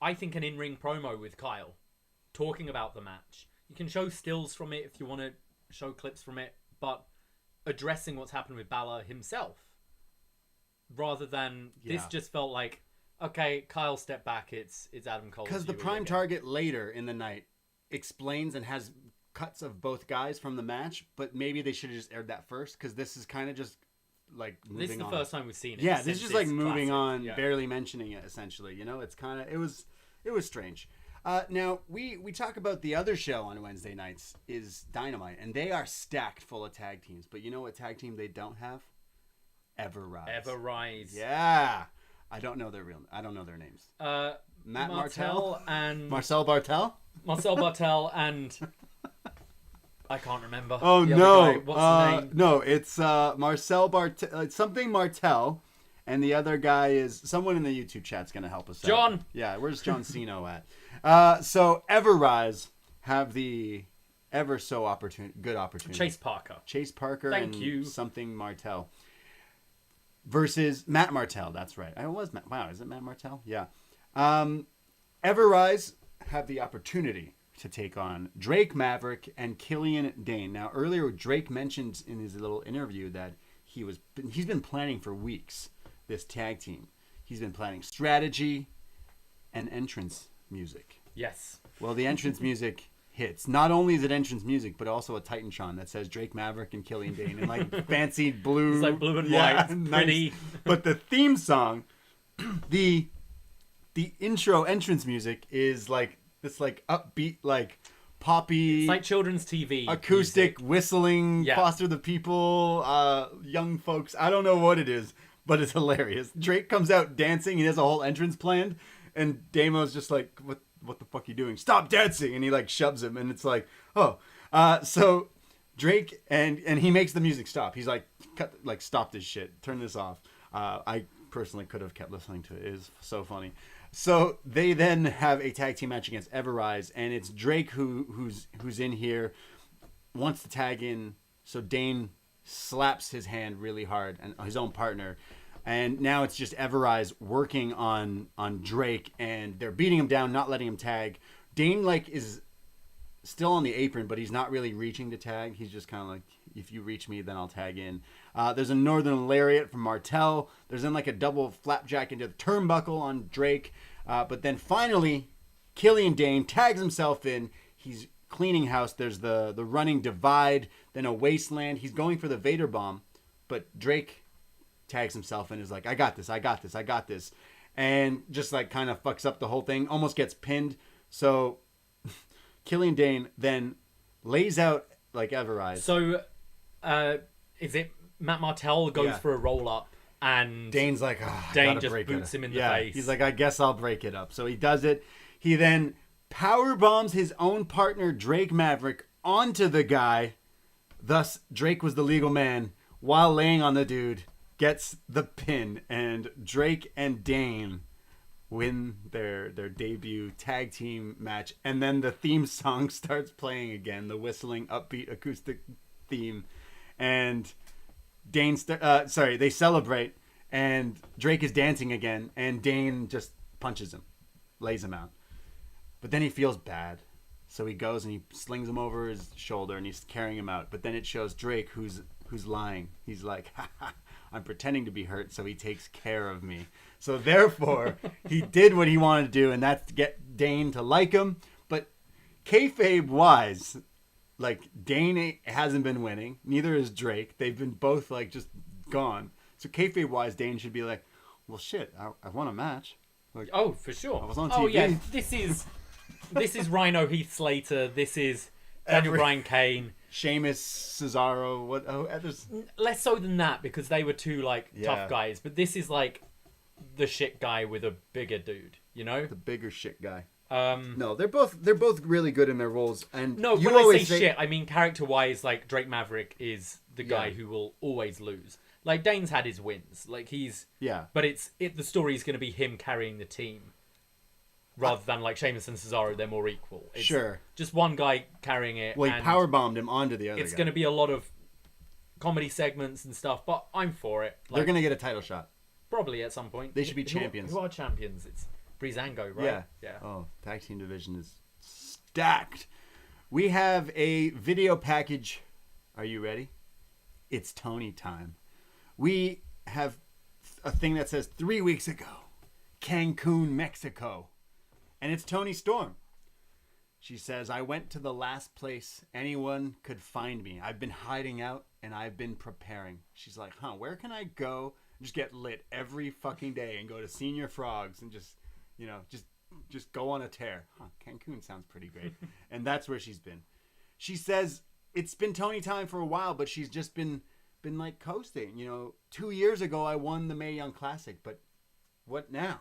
I think an in-ring promo with Kyle talking about the match. You can show stills from it if you want to show clips from it, but addressing what's happened with Balor himself, rather than this just felt like, okay, Kyle, step back. It's Adam Cole. Because the Prime Target later in the night explains and has cuts of both guys from the match, but maybe they should have just aired that first, because this is kind of just like moving on. This is the first time we've seen it. Yeah, this is just like moving on, barely mentioning it, essentially. It's kind of, it was strange. Now, we talk about the other show on Wednesday nights is Dynamite, and they are stacked full of tag teams. But you know what tag team they don't have? Everrise. Yeah. I don't know their names. Matt Martel and Marcel Bartel. Marcel Bartel and I can't remember. Oh no! What's the name? No, it's Marcel Bartel. It's something Martel, and the other guy is someone in the YouTube chat's gonna help us out. John. Yeah, where's John Ceno at? So Everrise have the ever so good opportunity. Chase Parker. Thank you. Something Martel. Versus Matt Martel. That's right. I was Matt. Wow, is it Matt Martel? Yeah. Everrise have the opportunity to take on Drake Maverick and Killian Dane. Now, earlier Drake mentioned in his little interview that he's been planning for weeks this tag team. He's been planning strategy and entrance music. Yes. Well, the entrance music hits. Not only is it entrance music, but also a Titantron that says Drake Maverick and Killian Dane in like fancy blue. It's like blue and white. Nice. Pretty. But the theme song, the intro entrance music is like this like upbeat like poppy. It's like children's TV. Acoustic music. Whistling, yeah. Foster the People, young folks. I don't know what it is, but it's hilarious. Drake comes out dancing. He has a whole entrance planned. And Damo's just like, what the fuck are you doing? Stop dancing! And he like shoves him, and it's like, oh. So Drake and he makes the music stop. He's like, stop this shit. Turn this off. I personally could have kept listening to it. It is so funny. So they then have a tag team match against Everrise, and it's Drake who's in here, wants to tag in. So Dane slaps his hand really hard, and his own partner. And now it's just Everrise working on Drake, and they're beating him down, not letting him tag. Dane is still on the apron, but he's not really reaching to tag. He's just kind of like, if you reach me, then I'll tag in. There's a Northern Lariat from Martel. There's then like a double flapjack into the turnbuckle on Drake. But then finally, Killian Dane tags himself in. He's cleaning house. There's the running divide, then a wasteland. He's going for the Vader bomb, but Drake tags himself in, is like, I got this. And just like kind of fucks up the whole thing, almost gets pinned. So Killian Dane then lays out like Everrise. So is it Matt Martel goes for a roll up and Dane's like, Dane just boots him in the face. He's like, I guess I'll break it up. So he does it. He then power bombs his own partner Drake Maverick onto the guy. Thus Drake was the legal man while laying on the dude. Gets the pin, and Drake and Dane win their debut tag team match. And then the theme song starts playing again, the whistling upbeat acoustic theme. And they celebrate, and Drake is dancing again, and Dane just punches him, lays him out. But then he feels bad, so he goes and he slings him over his shoulder, and he's carrying him out. But then it shows Drake who's lying. He's like, I'm pretending to be hurt, so he takes care of me. So therefore, he did what he wanted to do, and that's to get Dane to like him. But kayfabe-wise, like, Dane hasn't been winning. Neither is Drake. They've been both, like, just gone. So kayfabe-wise, Dane should be like, well, shit, I won a match. Like, oh, for sure. I was on TV. Oh, yeah, this is Rhino Heath Slater. This is Daniel Bryan Kane. Sheamus, Cesaro, less so than that, because they were two tough guys, but this is like the shit guy with a bigger dude, you know? The bigger shit guy. No, they're both really good in their roles, and no, when I say shit, I mean character wise. Like Drake Maverick is the guy who will always lose. Like Dane's had his wins, like but the story is going to be him carrying the team. Rather than like Sheamus and Cesaro, they're more equal. It's just one guy carrying it. Well, he powerbombed him onto the other guy. It's going to be a lot of comedy segments and stuff, but I'm for it. They're going to get a title shot. Probably at some point. They should be champions. Who are champions? It's Breezango, right? Yeah. Oh, tag team division is stacked. We have a video package. Are you ready? It's Tony time. We have a thing that says 3 weeks ago, Cancun, Mexico. And it's Toni Storm. She says, I went to the last place anyone could find me. I've been hiding out and I've been preparing. She's like, where can I go and just get lit every fucking day and go to Senior Frogs and just go on a tear? Cancun sounds pretty great. And that's where she's been. She says it's been Tony time for a while, but she's just been like coasting. 2 years ago I won the Mae Young Classic, but what now?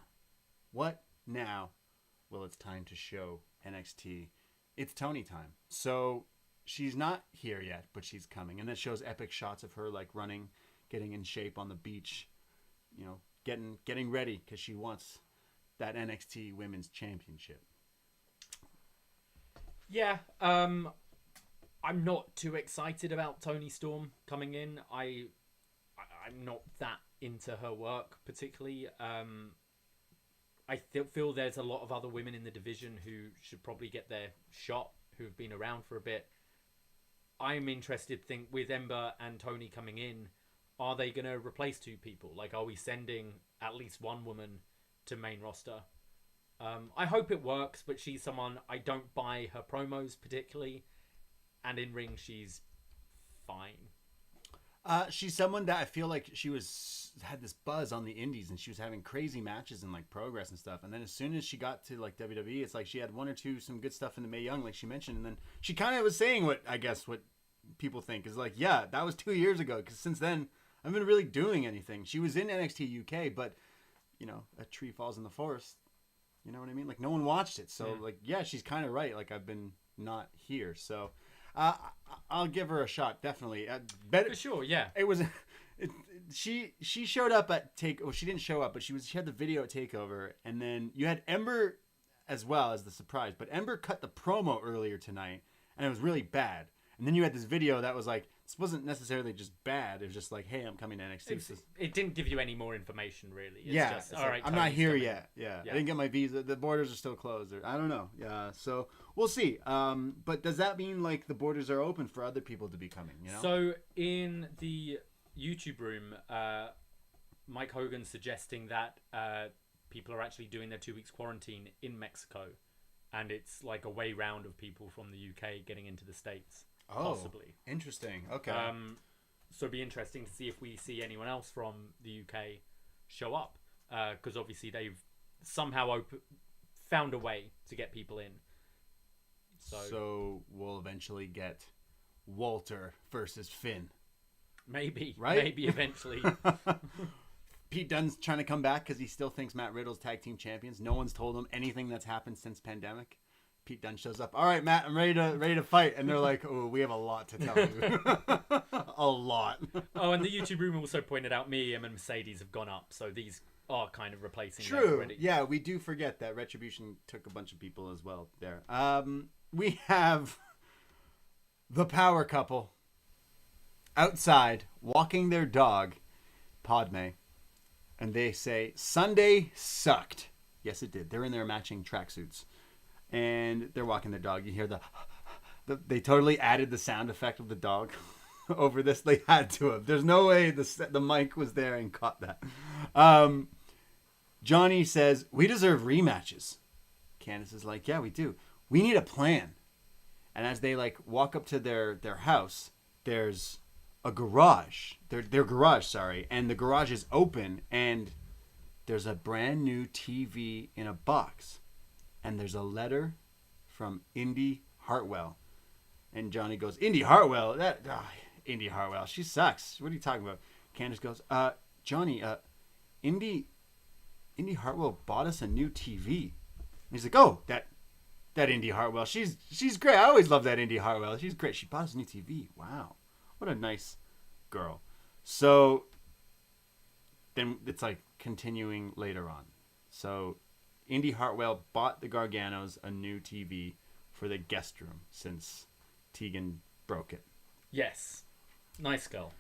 What now? Well, it's time to show NXT. It's Tony time. So she's not here yet, but she's coming. And that shows epic shots of her like running, getting in shape on the beach, getting ready because she wants that NXT Women's Championship. Yeah, I'm not too excited about Toni Storm coming in. I'm not that into her work particularly. feel there's a lot of other women in the division who should probably get their shot, who've been around for a bit. I'm interested, with Ember and Tony coming in, are they going to replace two people? Like, are we sending at least one woman to main roster? I hope it works, but she's someone I don't buy her promos particularly, and in ring she's fine. She's someone that I feel like she had this buzz on the indies, and she was having crazy matches and like Progress and stuff. And then as soon as she got to like WWE, it's like she had one or two some good stuff in the Mae Young, like she mentioned. And then she kind of was saying what people think is like, yeah, that was 2 years ago. Because since then, I haven't been really doing anything. She was in NXT UK, but you know, a tree falls in the forest. You know what I mean? Like no one watched it. So like, yeah, she's kind of right. Like I've been not here. So I'll give her a shot. Definitely. For sure. Yeah. It was. She showed up at Well, she didn't show up, but she had the video at Takeover, and then you had Ember as well as the surprise. But Ember cut the promo earlier tonight, and it was really bad. And then you had this video that was like, this wasn't necessarily just bad. It was just like, hey, I'm coming to NXT. It didn't give you any more information, really. It's just, all right, I'm not here yet. Yeah, I didn't get my visa. The borders are still closed. I don't know. Yeah, so we'll see. But does that mean like the borders are open for other people to be coming? You know. So in the YouTube room, Mike Hogan's suggesting that people are actually doing their 2 weeks quarantine in Mexico, and it's like a way round of people from the UK getting into the States. Possibly. Interesting. Okay. So it'd be interesting to see if we see anyone else from the UK show up, because obviously they've somehow found a way to get people in. So we'll eventually get Walter versus Finn. Maybe. Right? Maybe eventually. Pete Dunne's trying to come back because he still thinks Matt Riddle's tag team champions. No one's told him anything that's happened since pandemic. Pete Dunne shows up. All right, Matt, I'm ready to fight. And they're like, oh, we have a lot to tell you. A lot. Oh, and the YouTube room also pointed out Miriam and Mercedes have gone up. So these are kind of replacing them True. already. Yeah, we do forget that Retribution took a bunch of people as well there. We have the power couple outside walking their dog, Padme. And they say, Sunday sucked. Yes, it did. They're in their matching tracksuits. And they're walking their dog. You hear they totally added the sound effect of the dog over this. They had to have. There's no way the mic was there and caught that. Johnny says, we deserve rematches. Candice is like, yeah, we do. We need a plan. And as they like walk up to their house, there's a garage. Their garage, sorry. And the garage is open, and there's a brand new TV in a box. And there's a letter from Indy Hartwell. And Johnny goes, Indy Hartwell? Indy Hartwell, she sucks. What are you talking about? Candice goes, Johnny, Indy Hartwell bought us a new TV. And he's like, oh, that Indy Hartwell, she's great. I always love that Indy Hartwell. She's great. She bought us a new TV. Wow. What a nice girl. So then it's like continuing later on. So Indy Hartwell bought the Garganos a new TV for the guest room since Tegan broke it. Yes. Nice girl.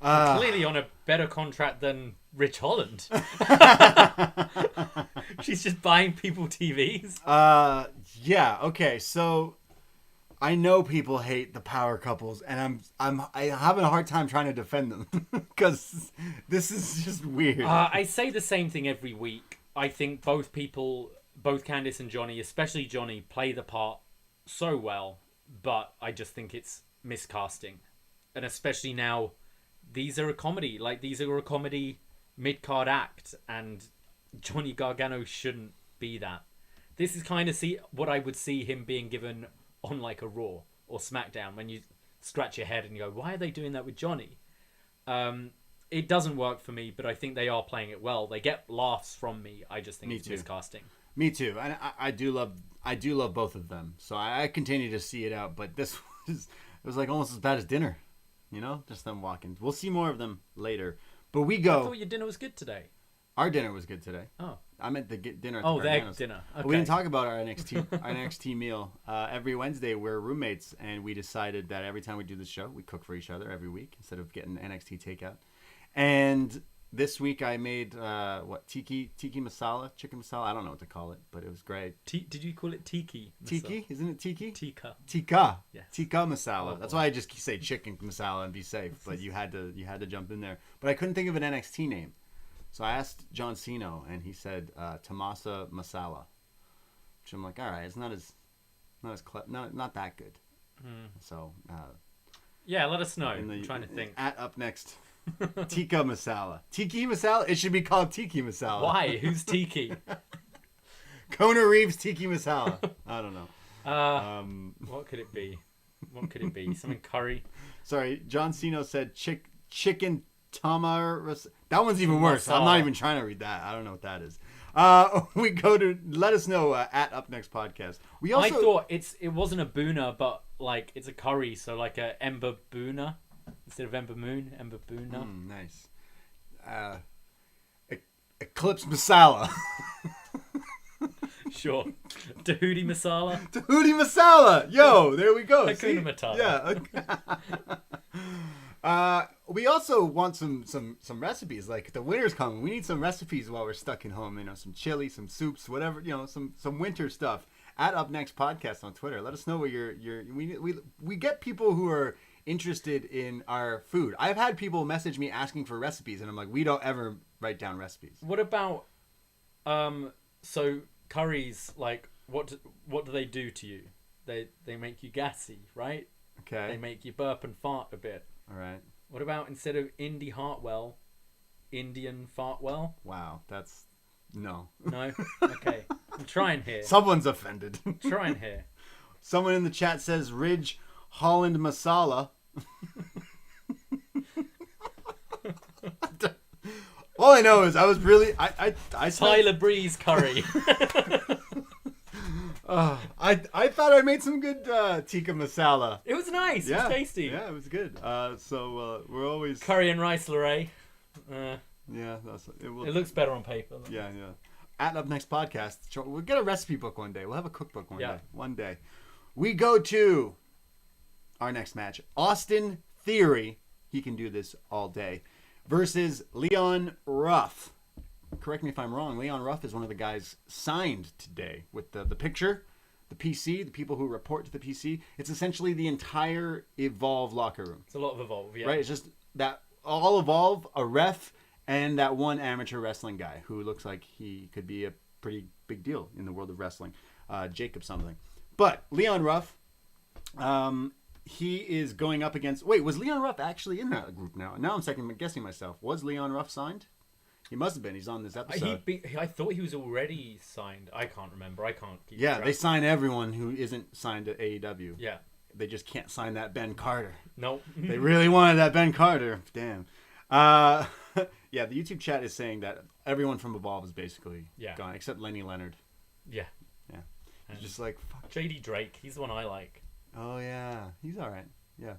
Clearly on a better contract than Ridge Holland. She's just buying people TVs. Yeah. Okay. So I know people hate the power couples, and I'm having a hard time trying to defend them because this is just weird. I say the same thing every week. I think both Candice and Johnny, especially Johnny, play the part so well, but I just think it's miscasting. And especially now, these are a comedy. Like, these are a comedy mid-card act, and Johnny Gargano shouldn't be that. This is kind of what I would see him being given on like a Raw or SmackDown, when you scratch your head and you go, why are they doing that with Johnny? It doesn't work for me, but I think they are playing it well. They get laughs from me. I just think it's miscasting. Me too. And I do love both of them. So I continue to see it out, but it was like almost as bad as dinner, you know, just them walking. We'll see more of them later, but we go. I thought your dinner was good today. Our dinner was good today. Oh, I meant the dinner. At the their Garganos. dinner. Okay. We didn't talk about our NXT meal. Every Wednesday we're roommates, and we decided that every time we do the show, we cook for each other every week instead of getting NXT takeout. And This week I made tiki masala, chicken masala. I don't know what to call it, but it was great. Did you call it tiki? Tiki, isn't it tiki? Tikka. Yes. Tikka masala. That's why I just say chicken masala and be safe. But you had to jump in there. But I couldn't think of an NXT name, so I asked John Cena, and he said Tommaso Masala, which I'm like, all right, it's not that good. So yeah, let us know. I'm trying to think. At upNXT. Tikka masala. Tiki masala? It should be called tiki masala. Why? Who's Tiki? Kona Reeves tiki masala. I don't know. What could it be? Something curry? Sorry, John Cena said chicken tamar. That one's even worse. I'm not even trying to read that. I don't know what that is. We go to let us know at upNXT podcast. I thought it wasn't a boona, but like it's a curry, so like a Ember boona. Instead of Ember Moon, Ember Boona. Nice. Eclipse Masala. Sure. Tahuti Masala. Tahuti Masala. Yo, there we go. Hakuna Matata. Yeah. We also want some recipes. Like the winter's coming. We need some recipes while we're stuck at home. You know, some chili, some soups, whatever. You know, some winter stuff. At upNXT podcast on Twitter. Let us know what we get people who are interested in our food. I've had people message me asking for recipes, and I'm like, we don't ever write down recipes. What about so curries, like what do they do to you? They make you gassy, right? Okay. They make you burp and fart a bit. All right. What about instead of Indy Hartwell, Indian Fartwell? Wow, that's no. No? Okay. I'm trying here. Someone's offended. Trying here. Someone in the chat says Ridge Holland masala. All I know is I was really I Tyler Breeze curry. I thought I made some good tikka masala. It was nice. Yeah. It was tasty. Yeah, it was good. So we're always curry and rice Lorraine. Yeah, it looks better on paper. Yeah. At upNXT podcast, we'll get a recipe book one day. We'll have a cookbook one day. We go to our next match. Austin Theory, he can do this all day, versus Leon Ruff. Correct me if I'm wrong. Leon Ruff is one of the guys signed today with the picture, the PC, the people who report to the PC. It's essentially the entire Evolve locker room. It's a lot of Evolve, yeah. Right? It's just that all Evolve, a ref, and that one amateur wrestling guy who looks like he could be a pretty big deal in the world of wrestling. Jacob something. But Leon Ruff, he is going up against... Wait, was Leon Ruff actually in that group now? Now I'm second guessing myself. Was Leon Ruff signed? He must have been. He's on this episode. I thought he was already signed. I can't remember. I can't keep track. They sign everyone who isn't signed to AEW. Yeah. They just can't sign that Ben Carter. Nope. They really wanted that Ben Carter. Damn. Yeah, the YouTube chat is saying that everyone from Evolve is basically gone, except Lenny Leonard. Yeah. Yeah. He's just like, fuck. JD Drake. He's the one I like. Oh, yeah. He's all right. Yeah.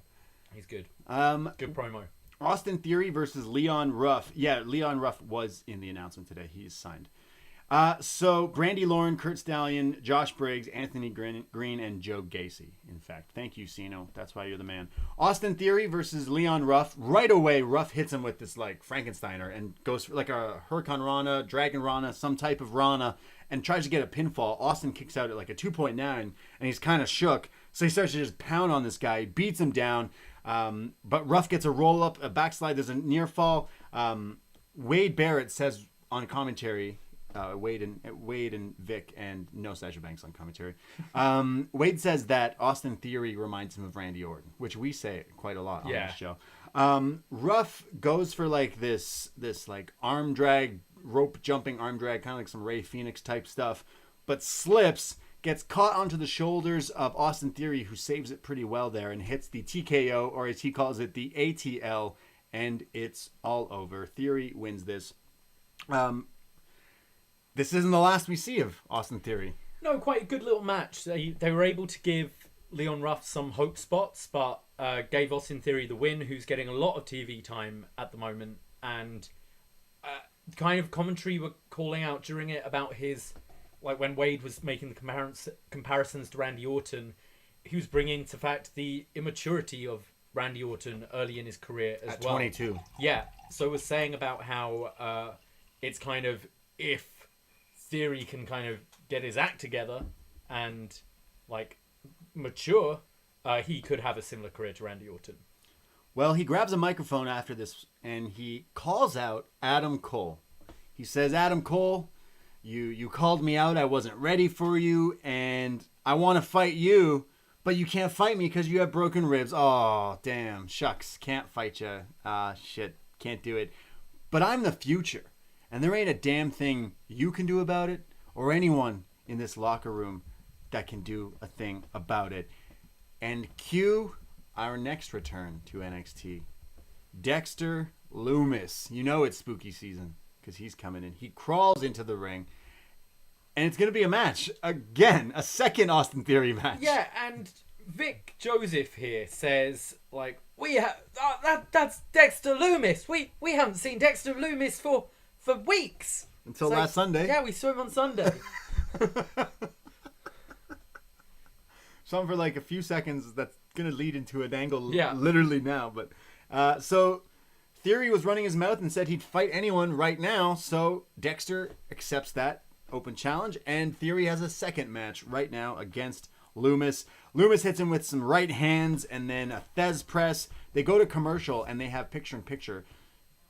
He's good. Good promo. Austin Theory versus Leon Ruff. Yeah, Leon Ruff was in the announcement today. He's signed. So, Brandy Lauren, Kurt Stallion, Josh Briggs, Anthony Green, and Joe Gacy. In fact, thank you, Sino. That's why you're the man. Austin Theory versus Leon Ruff. Right away, Ruff hits him with this, like, Frankensteiner and goes for, like, a Hurricane Rana, Dragon Rana, some type of Rana, and tries to get a pinfall. Austin kicks out at, like, a 2.9, and he's kind of shook. So he starts to just pound on this guy, beats him down. But Ruff gets a roll-up, a backslide. There's a near fall. Wade Barrett says on commentary... Wade and Vic, and no Sasha Banks on commentary. Wade says that Austin Theory reminds him of Randy Orton, which we say quite a lot on this show. Ruff goes for like this like arm drag, rope jumping arm drag, kind of like some Rey Fenix type stuff, but slips, gets caught onto the shoulders of Austin Theory, who saves it pretty well there and hits the TKO, or as he calls it, the ATL, and it's all over. Theory wins this. This isn't the last we see of Austin Theory. No, quite a good little match. They were able to give Leon Ruff some hope spots, but gave Austin Theory the win, who's getting a lot of TV time at the moment. And kind of commentary were calling out during it about his... Like when Wade was making the comparisons to Randy Orton, he was bringing to fact the immaturity of Randy Orton early in his career as at well. 22. Yeah, so was saying about how it's kind of, if Theory can kind of get his act together and like mature, he could have a similar career to Randy Orton. Well, he grabs a microphone after this and he calls out Adam Cole. He says, Adam Cole, you called me out. I wasn't ready for you and I want to fight you. But you can't fight me because you have broken ribs. Oh, damn. Shucks. Can't fight you. Shit. Can't do it. But I'm the future. And there ain't a damn thing you can do about it or anyone in this locker room that can do a thing about it. And cue our next return to NXT. Dexter Lumis. You know it's spooky season because he's coming in. He crawls into the ring. And it's going to be a match. Again, a second Austin Theory match. Yeah, and Vic Joseph here says, like, that's Dexter Lumis. We haven't seen Dexter Lumis for weeks. Until last Sunday. Yeah, we saw him on Sunday. Something for like a few seconds that's going to lead into an angle literally now. But so Theory was running his mouth and said he'd fight anyone right now. So Dexter accepts that open challenge, and Theory has a second match right now against Lumis. Lumis hits him with some right hands and then a Thez press. They go to commercial and they have picture-in-picture.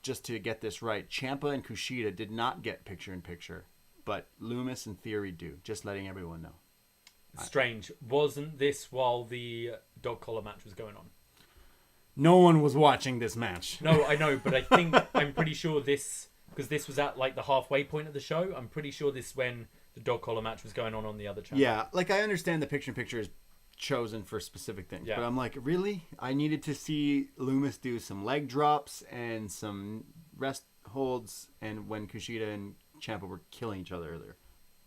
Just to get this right, Champa and Kushida did not get picture-in-picture, but Lumis and Theory do. Just letting everyone know. Strange. Wasn't this while the dog collar match was going on? No one was watching this match. No, I know, but I'm pretty sure this... Because this was at like the halfway point of the show. I'm pretty sure this is when the dog collar match was going on the other channel. Yeah, like I understand the picture-in-picture is chosen for specific things. Yeah. But I'm like, really? I needed to see Lumis do some leg drops and some rest holds and when Kushida and Ciampa were killing each other earlier.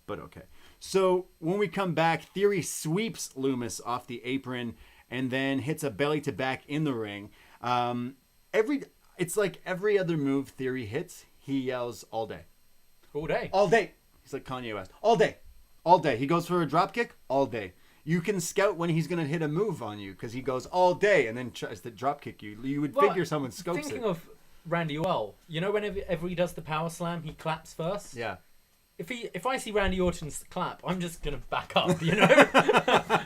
But okay. So when we come back, Theory sweeps Lumis off the apron and then hits a belly to back in the ring. It's like every other move Theory hits, he yells all day. All day? All day. He's like Kanye West. All day. All day. He goes for a drop kick all day. You can scout when he's going to hit a move on you because he goes all day and then tries to drop kick you. You would figure someone scopes thinking it. Of Randy Orton, you know whenever he does the power slam, he claps first? Yeah. If I see Randy Orton's clap, I'm just going to back up, you know?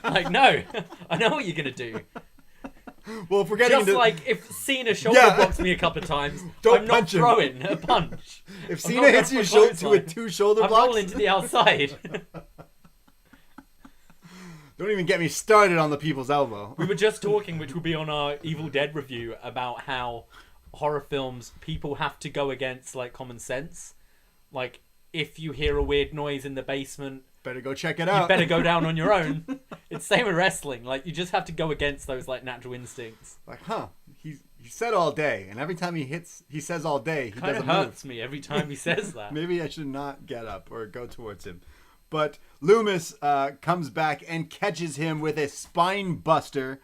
Like, no. I know what you're going to do. Well, if we're getting just like if Cena shoulder blocks me a couple of times, I'm not throwing a punch. If Cena hits you with two shoulder blocks, I'm rolling to the outside. Don't even get me started on the people's elbow. We were just talking, which will be on our Evil Dead review, about how horror films, people have to go against like common sense. Like, if you hear a weird noise in the basement, better go check it out. You better go down on your own. It's the same with wrestling. Like, you just have to go against those like natural instincts. Like, he said all day, and every time he says all day, he doesn't move. Kind of hurts me every time he says that. Maybe I should not get up or go towards him. But Lumis comes back and catches him with a spine buster.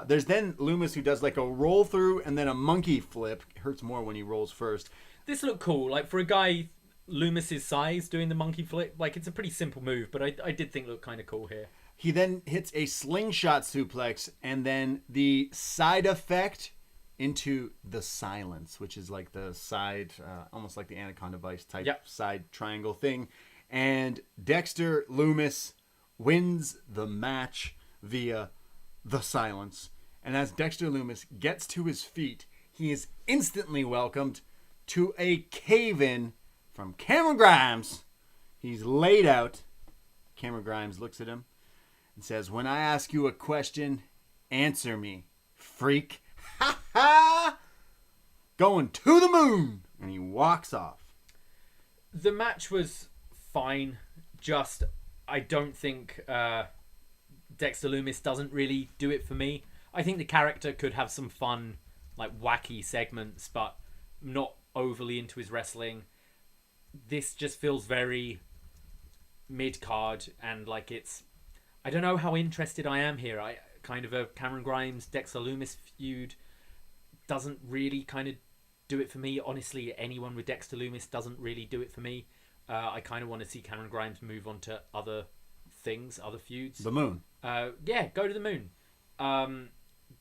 There's then Lumis who does like a roll through and then a monkey flip. It hurts more when he rolls first. This looked cool. Like, for a guy Lumis's size doing the monkey flip, like, it's a pretty simple move, but I did think it looked kind of cool here. He then hits a slingshot suplex and then the side effect into the silence, which is like the side, almost like the Anaconda Vice type side triangle thing. And Dexter Lumis wins the match via the silence. And as Dexter Lumis gets to his feet, he is instantly welcomed to a cave-in from Cameron Grimes. He's laid out. Cameron Grimes looks at him and says, "When I ask you a question, answer me, freak." Ha ha! Going to the moon. And he walks off. The match was fine. Just, I don't think Dexter Lumis doesn't really do it for me. I think the character could have some fun, like, wacky segments, but not overly into his wrestling. This just feels very mid-card, and like it's... I don't know how interested I am here. I kind of a Cameron Grimes, Dexter Lumis feud doesn't really kind of do it for me. Honestly, anyone with Dexter Lumis doesn't really do it for me. I kind of want to see Cameron Grimes move on to other things, other feuds. The moon. Yeah, go to the moon.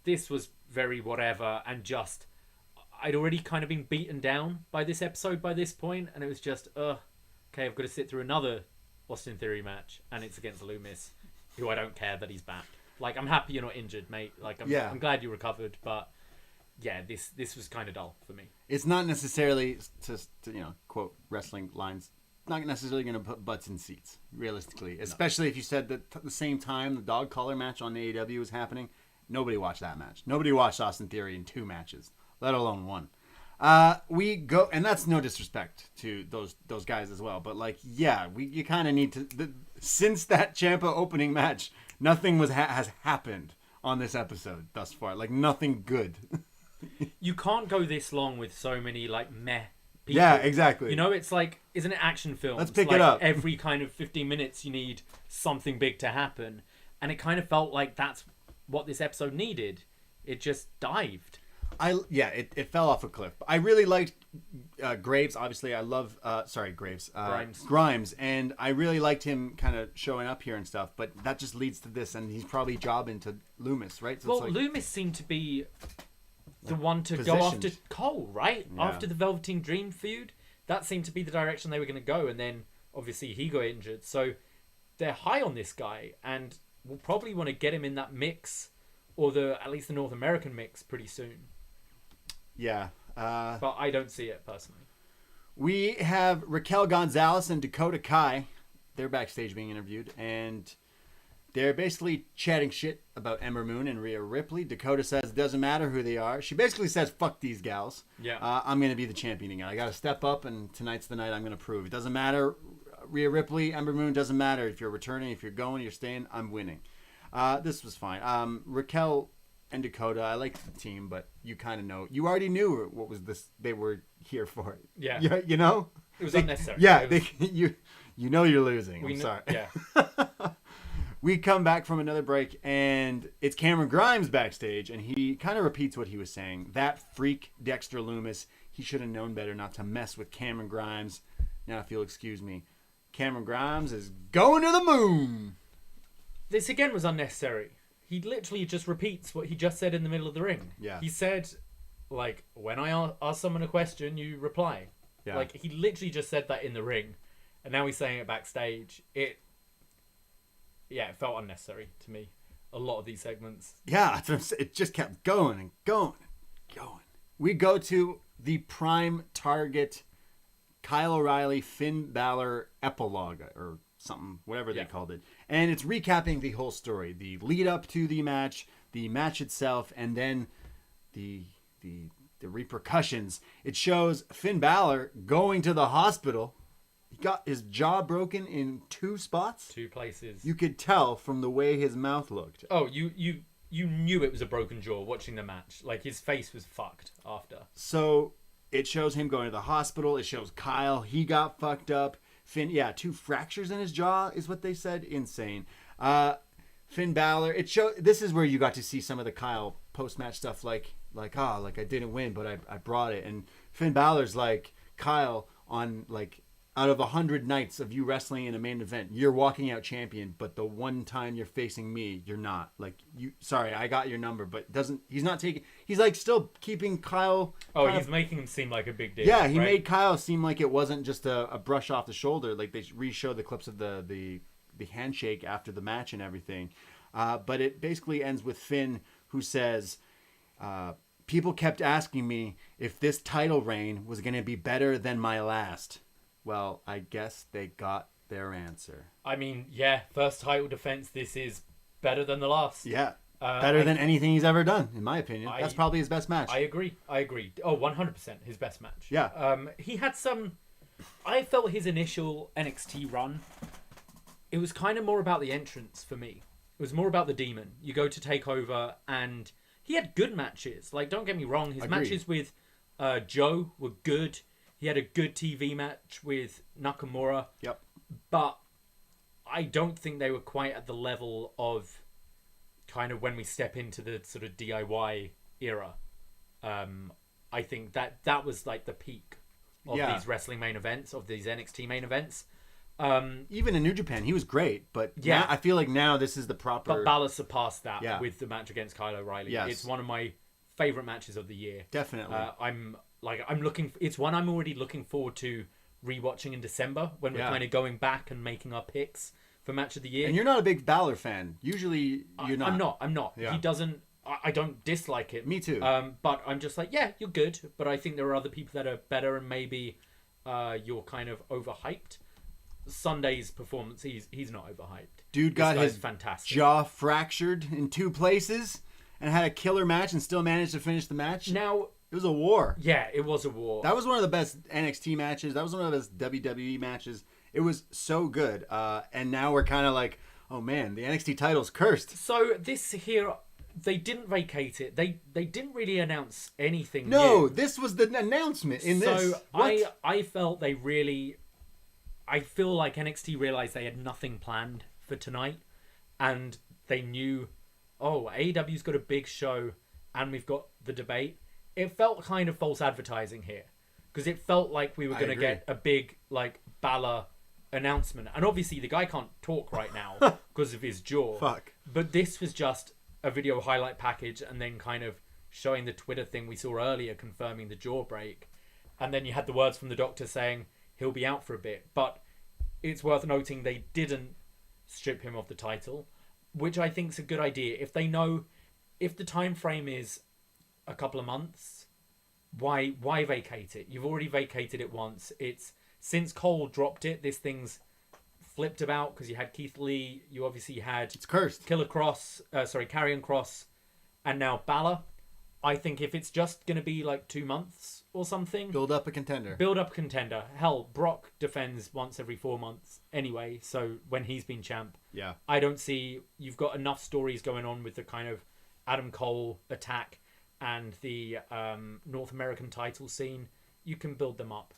this was very whatever, and just I'd already kind of been beaten down by this episode by this point, and it was just okay, I've got to sit through another Austin Theory match, and it's against Loomis, who I don't care that he's back. Like, I'm happy you're not injured, mate. Like, I'm glad you recovered, but yeah, this was kind of dull for me. It's not necessarily, to quote wrestling lines, not necessarily going to put butts in seats, realistically. Especially if you said that at the same time the dog collar match on AEW was happening, nobody watched that match. Nobody watched Austin Theory in 2 matches, let alone 1. We go, and that's no disrespect to those guys as well, but like, yeah, you kind of need to. Since that Champa opening match, nothing has happened on this episode thus far. Like, nothing good. You can't go this long with so many like meh people. Yeah, exactly. You know, it's like, isn't it action films? Let's pick it up. Every kind of 15 minutes, you need something big to happen, and it kind of felt like that's what this episode needed. It just dived. It fell off a cliff. I really liked Graves. Obviously, I love Grimes, and I really liked him kind of showing up here and stuff. But that just leads to this, and he's probably jobbing to Loomis, right? So well, Loomis seemed to be the one to go after Cole, right? Yeah. After the Velveteen Dream feud, that seemed to be the direction they were going to go, and then obviously he got injured. So they're high on this guy, and we'll probably want to get him in that mix, or at least the North American mix, pretty soon. Yeah. But I don't see it, personally. We have Raquel Gonzalez and Dakota Kai. They're backstage being interviewed, and they're basically chatting shit about Ember Moon and Rhea Ripley. Dakota says it doesn't matter who they are. She basically says, fuck these gals. Yeah. I'm going to be the champion again. I got to step up, and tonight's the night I'm going to prove. It doesn't matter. Rhea Ripley, Ember Moon, doesn't matter. If you're returning, if you're going, you're staying, I'm winning. This was fine. Raquel and Dakota, I like the team, but you kind of know. You already knew what was this. They were here for it. Yeah. You know? It was unnecessary. Yeah. You know you're losing. I'm sorry. Yeah. We come back from another break, and it's Cameron Grimes backstage, and he kind of repeats what he was saying. That freak Dexter Loomis, he should have known better not to mess with Cameron Grimes. Now, if you'll excuse me, Cameron Grimes is going to the moon. This again was unnecessary. He literally just repeats what he just said in the middle of the ring. Yeah. He said, like, when I ask someone a question, you reply. Yeah. Like, he literally just said that in the ring, and now he's saying it backstage. It felt unnecessary to me. A lot of these segments. Yeah, it just kept going and going and going. We go to the Prime Target Kyle O'Reilly Finn Balor epilogue or something, whatever they called it. And it's recapping the whole story, the lead up to the match itself, and then the repercussions. It shows Finn Balor going to the hospital. He got his jaw broken in 2 spots. 2 places. You could tell from the way his mouth looked. Oh, you knew it was a broken jaw watching the match. Like, his face was fucked after. So it shows him going to the hospital. It shows Kyle. He got fucked up. Finn, 2 fractures in his jaw is what they said. Insane. Finn Balor. This is where you got to see some of the Kyle post-match stuff, like I didn't win, but I brought it. And Finn Balor's like, Kyle, on like, out of 100 nights of you wrestling in a main event, you're walking out champion, but the one time you're facing me, you're not. Like, sorry, I got your number, but he's not taking, he's like still keeping Kyle. Oh, he's making him seem like a big deal. Yeah, he made Kyle seem like it wasn't just a brush off the shoulder. Like, they re-showed the clips of the handshake after the match and everything. But it basically ends with Finn, who says, people kept asking me if this title reign was going to be better than my last. Well, I guess they got their answer. I mean, first title defense. This is better than the last. Yeah, better than anything he's ever done, in my opinion. That's probably his best match. I agree. Oh, 100% his best match. Yeah. He had some. I felt his initial NXT run, it was kind of more about the entrance for me. It was more about the Demon. You go to TakeOver, and he had good matches. Like, don't get me wrong, his matches with Joe were good. He had a good TV match with Nakamura. Yep. But I don't think they were quite at the level of kind of when we step into the sort of DIY era. I think that was like the peak of these wrestling main events, of these NXT main events. Even in New Japan, he was great, but Yeah. now, I feel like now this is the proper. But Balor surpassed that Yeah. with the match against Kyle O'Reilly. Yes. It's one of my favorite matches of the year. Definitely. I'm looking. It's one I'm already looking forward to rewatching in December when we're Yeah. kind of going back and making our picks for match of the year. And you're not a big Balor fan. Usually, you're not. I'm not. Yeah. He doesn't. I don't dislike it. Me too. But I'm just like, yeah, you're good. But I think there are other people that are better, and maybe you're kind of overhyped. Sunday's performance, he's not overhyped. Dude got This guy's his fantastic. jaw fractured in 2 places and had a killer match and still managed to finish the match. Now, It was a war. yeah, it was a war. That was one of the best NXT matches. That was one of the best WWE matches. It was so good. And now we're kind of like, oh man, the NXT title's cursed. So this here, they didn't vacate it. They didn't really announce anything No, new. this was the announcement in this. So What? I felt they really... I feel like NXT realized they had nothing planned for tonight. And they knew, oh, AEW's got a big show and we've got the debate. It felt kind of false advertising here. Because it felt like we were going to get a big, like, Balor announcement. And obviously the guy can't talk right now because of his jaw. Fuck. But this was just a video highlight package and then kind of showing the Twitter thing we saw earlier confirming the jaw break. And then you had the words from the doctor saying he'll be out for a bit. But it's worth noting they didn't strip him of the title, which I think is a good idea. If they know, if the time frame is a couple of months, why vacate it? You've already vacated it once. It's since Cole dropped it, this thing's flipped about because you had Keith Lee, you obviously had It's cursed. Karrion Kross, and now Balor. I think if it's just going to be like 2 months or something, Build up a contender. build up contender. Hell, Brock defends once every 4 months anyway, so when he's been champ. Yeah. I don't see... You've got enough stories going on with the kind of Adam Cole attack and the North American title scene. You can build them up.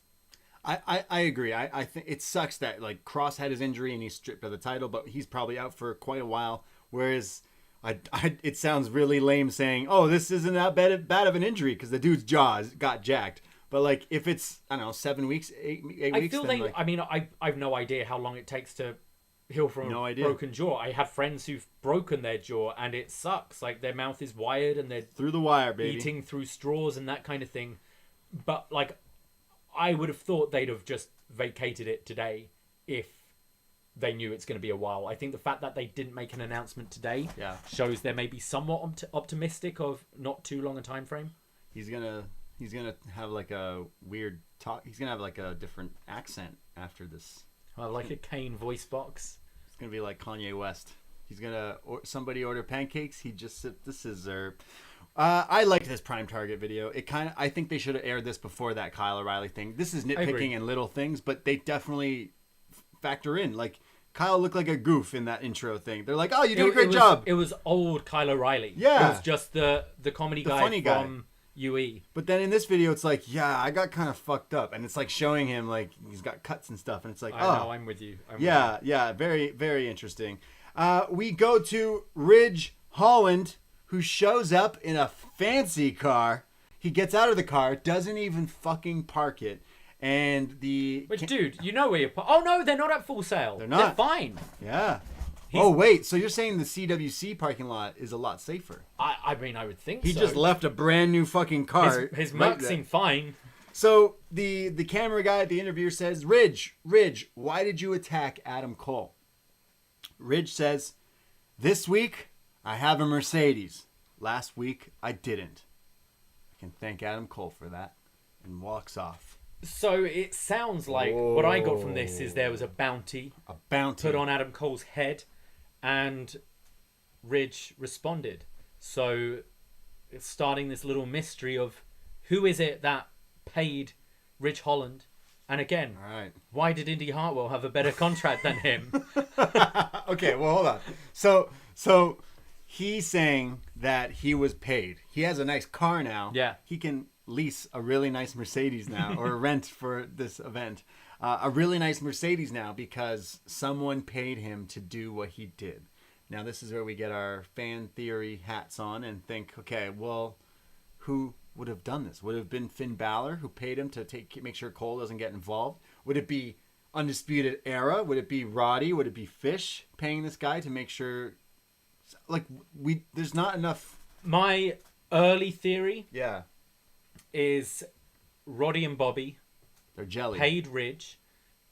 I agree. I think it sucks that like Cross had his injury and he's stripped of the title, but he's probably out for quite a while. Whereas it sounds really lame saying, "Oh, this isn't that bad of an injury" because the dude's jaws got jacked. But like if it's 7 weeks, 8 weeks, I feel then, they... like, I mean, I've no idea how long it takes to heal from No a idea. broken jaw. I have friends who've broken their jaw and it sucks. Like their mouth is wired and they're through the wire, baby. eating through straws and that kind of thing. But like, I would have thought they'd have just vacated it today if they knew it's going to be a while. I think the fact that they didn't make an announcement today shows they're maybe somewhat optimistic of not too long a time frame. He's gonna have like a weird talk. He's gonna have like a different accent after this. Like a Kane voice box. It's gonna be like Kanye West. He's gonna somebody order pancakes. He just sit the scissor. I like this Prime Target video. I think they should have aired this before that Kyle O'Reilly thing. This is nitpicking and little things, but they definitely factor in. Like Kyle looked like a goof in that intro thing. They're like, "Oh, you do a great job." It was old Kyle O'Reilly. Yeah. It was just the comedy guy funny guy. from UE. But then in this video, it's like, yeah, I got kind of fucked up, and it's like showing him like he's got cuts and stuff, and it's like, I know, I'm with you. Yeah, very, very interesting. We go to Ridge Holland, who shows up in a fancy car. He gets out of the car, doesn't even fucking park it, and Which, dude, you know where you're... Oh, no, they're not at Full Sail. They're not. They're fine. Yeah. Oh, wait, so you're saying the CWC parking lot is a lot safer? I mean, I would think He so. just left a brand new fucking car. His right Merc there. seemed fine. So the camera guy at the interview says, Ridge, why did you attack Adam Cole? Ridge says, this week I have a Mercedes. Last week I didn't. I can thank Adam Cole for that. And walks off. So it sounds like what I got from this is there was a bounty. A bounty. Put on Adam Cole's head. And Ridge responded. So it's starting this little mystery of who is it that paid Ridge Holland? And again, All right. why did Indy Hartwell have a better contract than him? Okay, well, hold on. So he's saying that he was paid. He has a nice car now. Yeah. He can lease a really nice Mercedes now, or rent for this event. A really nice Mercedes now because someone paid him to do what he did. Now, this is where we get our fan theory hats on and think, okay, well, who would have done this? Would it have been Finn Balor who paid him to make sure Cole doesn't get involved? Would it be Undisputed Era? Would it be Roddy? Would it be Fish paying this guy to make sure? Like there's not enough. My early theory, Yeah, is Roddy and Bobby they're jelly. paid Ridge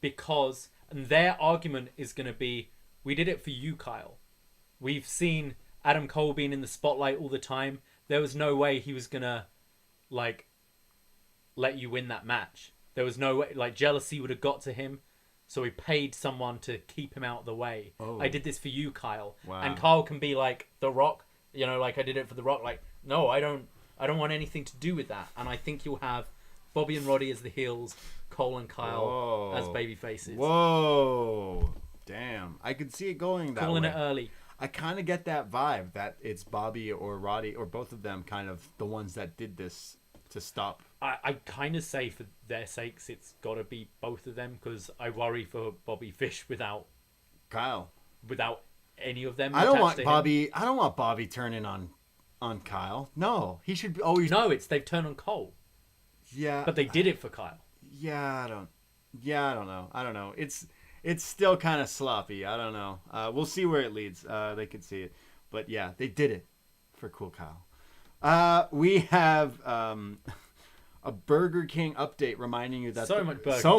because, and their argument is going to be, we did it for you, Kyle. We've seen Adam Cole being in the spotlight all the time. There was no way he was going to, like, let you win that match. There was no way, like, jealousy would have got to him. So we paid someone to keep him out of the way. Oh. I did this for you, Kyle. Wow. And Kyle can be like The Rock, you know, like I did it for The Rock. Like, no, I don't want anything to do with that. And I think you'll have Bobby and Roddy as the heels, Cole and Kyle as baby faces. Whoa. Damn. I could see it going that Calling way. it early. I kind of get that vibe that it's Bobby or Roddy or both of them kind of the ones that did this to stop. I kind of say for their sakes it's got to be both of them because I worry for Bobby Fish without Kyle. Without any of them. I don't want attached to Bobby. him. I don't want Bobby turning on Kyle. No, he should always. No, they've turned on Cole. Yeah, but they did it for Kyle. Yeah, I don't know. It's still kind of sloppy. I don't know. We'll see where it leads. They can see it, but yeah, they did it for Cool Kyle. We have a Burger King update reminding you that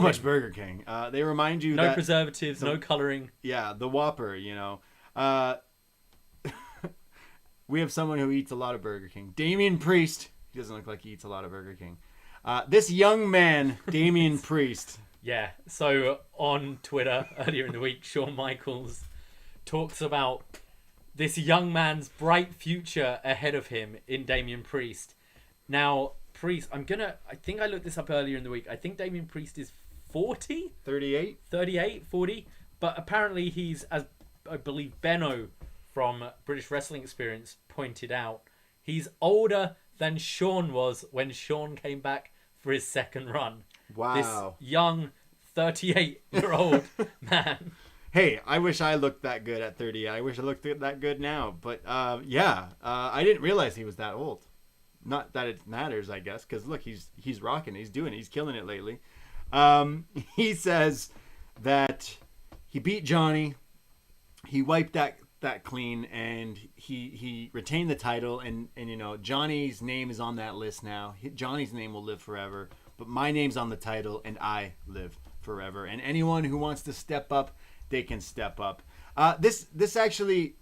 much Burger King. They remind you no that preservatives, no coloring. Yeah, the Whopper. You know, we have someone who eats a lot of Burger King. Damian Priest. He doesn't look like he eats a lot of Burger King. This young man, Damian Priest. Yeah. So on Twitter earlier in the week, Shawn Michaels talks about this young man's bright future ahead of him in Damian Priest. Now, Priest, I think I looked this up earlier in the week. I think Damian Priest is 40? 38? 38, 40. But apparently he's, as I believe Benno from British Wrestling Experience pointed out, he's older than Shawn was when Shawn came back for his second run. Wow. This young 38-year-old man. Hey, I wish I looked that good at 30. I wish I looked that good now. But I didn't realize he was that old. Not that it matters, I guess, because look, he's rocking, he's killing it lately. He says that he beat Johnny, he wiped that clean, and he retained the title, and you know Johnny's name is on that list now. Johnny's name will live forever, but my name's on the title, and I live forever. And anyone who wants to step up, they can step up. This actually.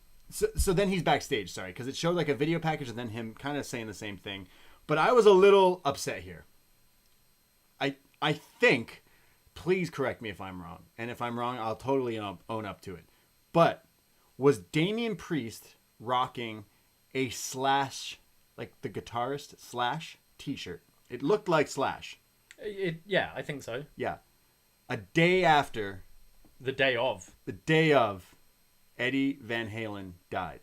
So then he's backstage, sorry, because it showed like a video package and then him kind of saying the same thing. But I was a little upset here. I think, please correct me if I'm wrong. And if I'm wrong, I'll totally own up to it. But was Damian Priest rocking a Slash, like the guitarist Slash t-shirt? It looked like Slash. Yeah, I think so. Yeah. A day after. The day of. Eddie Van Halen died.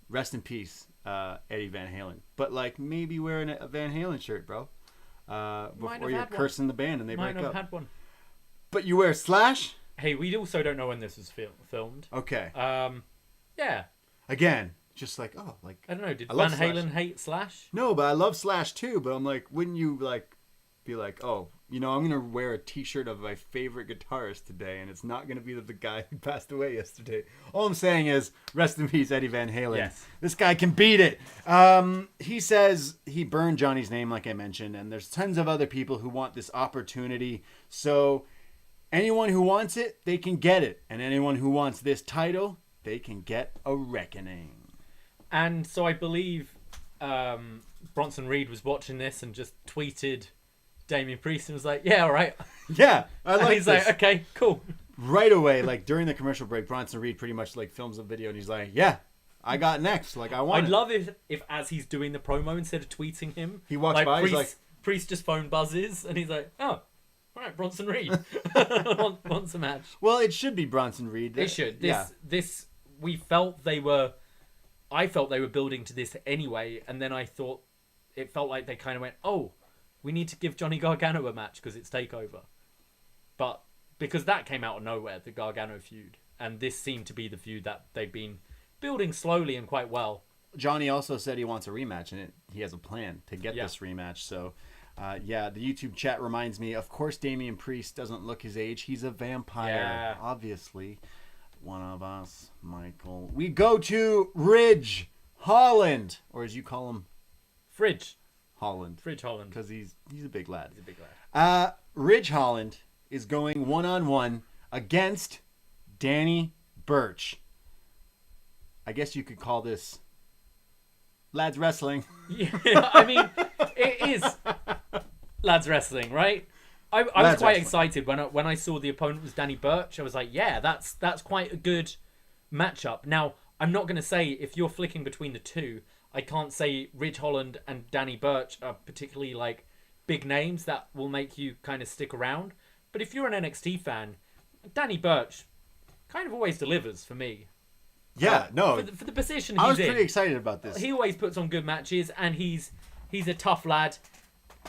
Rest in peace, Eddie Van Halen. But like maybe wearing a Van Halen shirt, bro. Before you're cursing the band and they break up. Might have had one. But you wear Slash? Hey, we also don't know when this was filmed. Okay. Yeah. Again, just like I don't know. Did Van Halen hate Slash? No, but I love Slash too. But I'm like, wouldn't you like be like, oh, you know, I'm gonna wear a T-shirt of my favorite guitarist today, and it's not gonna be the guy who passed away yesterday. All I'm saying is, rest in peace, Eddie Van Halen. Yes. This guy can beat it. He says he burned Johnny's name, like I mentioned, and there's tons of other people who want this opportunity. So anyone who wants it, they can get it, and anyone who wants this title, they can get a reckoning. And so I believe Bronson Reed was watching this and just tweeted Damian Priest and was like, yeah, all right. Yeah, I like he's this. Like, okay, cool. Right away, like during the commercial break, Bronson Reed pretty much like films a video and he's like, yeah, I got next. Like I want I'd love if as he's doing the promo, instead of tweeting him, he walks by, he's like... Priest just phone buzzes and he's like, oh, all right, Bronson Reed wants a match. Well, it should be Bronson Reed. It should. This I felt they were building to this anyway, and then I thought it felt like they kind of went, oh, we need to give Johnny Gargano a match because it's TakeOver. But because that came out of nowhere, the Gargano feud, and this seemed to be the feud that they've been building slowly and quite well. Johnny also said he wants a rematch, and he has a plan to get this rematch. So Yeah, the YouTube chat reminds me, of course Damian Priest doesn't look his age. He's a vampire, obviously. One of us, Michael. We go to Ridge Holland, or as you call him, Fridge Holland. Fridge Holland. Because he's a big lad. He's a big lad. Ridge Holland is going one-on-one against Danny Burch. I guess you could call this lads wrestling. Yeah, I mean, it is lads wrestling, right? I was quite excited when I saw the opponent was Danny Burch. I was like, yeah, that's quite a good matchup. Now, I'm not going to say if you're flicking between the two, I can't say Ridge Holland and Danny Burch are particularly like big names that will make you kind of stick around. But if you're an NXT fan, Danny Burch kind of always delivers for me. Yeah, no. For the position I he's was in, pretty excited about this. he always puts on good matches, and he's a tough lad.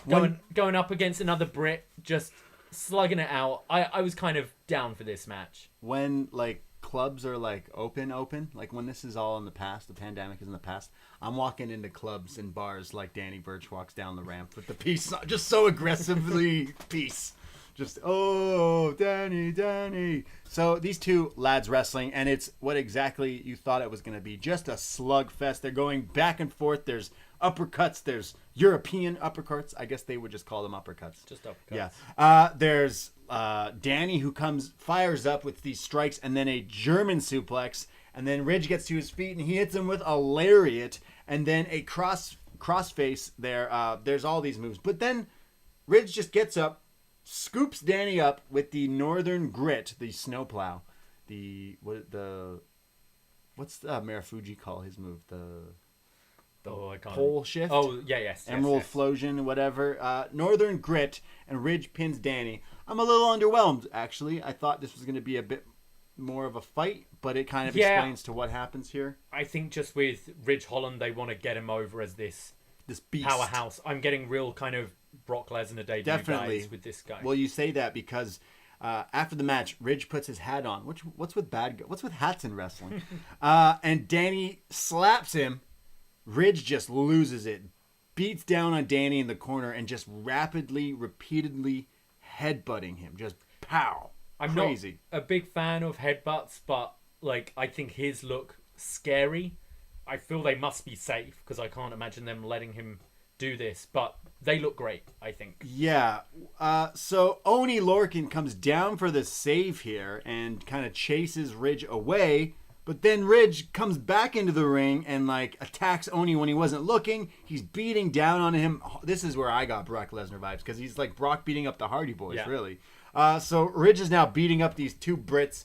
Going up against another Brit, just slugging it out. I was kind of down for this match. When like clubs are like open, like when this is all in the past, the pandemic is in the past, I'm walking into clubs and bars like Danny Burch walks down the ramp with the peace, just so aggressively peace. Just, oh, Danny. So these two lads wrestling, and it's what exactly you thought it was going to be. Just a slugfest. They're going back and forth. There's uppercuts. There's European uppercuts. I guess they would just call them uppercuts. Just uppercuts. Yeah. There's Danny who fires up with these strikes, and then a German suplex. And then Ridge gets to his feet, and he hits him with a lariat. And then a crossface there. There's all these moves. But then Ridge just gets up, scoops Danny up with the Northern Grit, the snowplow, what's Marufuji call his move? The pole shift. Oh yeah, yes. Emerald Flosion, whatever. Northern Grit, and Ridge pins Danny. I'm a little underwhelmed, actually. I thought this was going to be a bit more of a fight, but it kind of explains to what happens here. I think just with Ridge Holland, they want to get him over as this beast, powerhouse. I'm getting real kind of Brock Lesnar debut vibes with this guy. Well, you say that because after the match, Ridge puts his hat on. What's with hats in wrestling? And Danny slaps him. Ridge just loses it, beats down on Danny in the corner, and just repeatedly headbutting him. Just pow. I'm crazy. Not a big fan of headbutts, but like I think his look scary. I feel they must be safe because I can't imagine them letting him do this, but they look great, I think. Yeah. So Oney Lorcan comes down for the save here and kind of chases Ridge away, but then Ridge comes back into the ring and like attacks Oney when he wasn't looking. He's beating down on him. This is where I got Brock Lesnar vibes because he's like Brock beating up the Hardy Boys, really. So Ridge is now beating up these two Brits.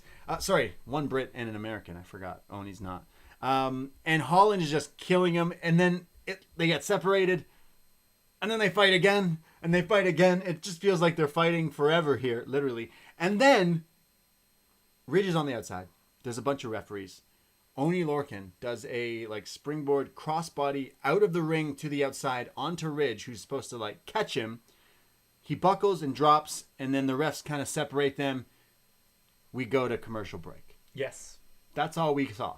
One Brit and an American. I forgot. Oney's not. And Holland is just killing him, and then they get separated. And then they fight again, and they fight again. It just feels like they're fighting forever here, literally. And then Ridge is on the outside. There's a bunch of referees. Oney Lorcan does a like springboard crossbody out of the ring to the outside onto Ridge, who's supposed to like catch him. He buckles and drops, and then the refs kind of separate them. We go to commercial break. Yes. That's all we saw.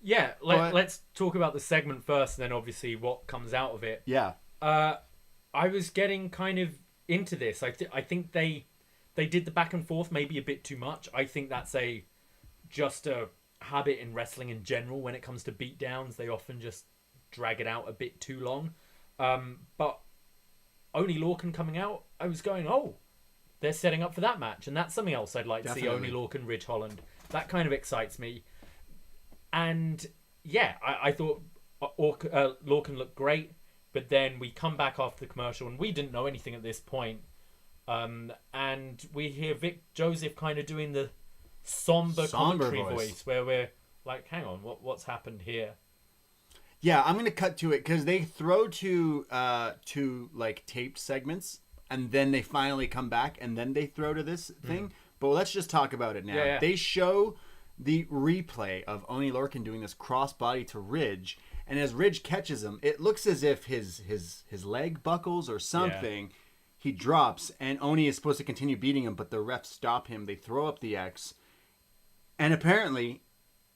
Yeah, let's talk about the segment first, and then obviously what comes out of it. Yeah. I was getting kind of into this. I think they did the back and forth maybe a bit too much. I think that's just a habit in wrestling in general. When it comes to beatdowns, they often just drag it out a bit too long. But Oney Lorcan coming out, I was going, oh, they're setting up for that match, and that's something else I'd like to see. Oney Lorcan, Ridge Holland. That kind of excites me. And yeah, I thought Lorcan looked great. But then we come back after the commercial, and we didn't know anything at this point. And we hear Vic Joseph kind of doing the somber commentary voice, where we're like, hang on, what's happened here? Yeah, I'm going to cut to it, because they throw to like taped segments, and then they finally come back, and then they throw to this thing. But let's just talk about it now. Yeah. They show the replay of Oney Lorcan doing this crossbody to Ridge. And as Ridge catches him, it looks as if his leg buckles or something. Yeah. He drops, and Oney is supposed to continue beating him, but the refs stop him. They throw up the X. And apparently,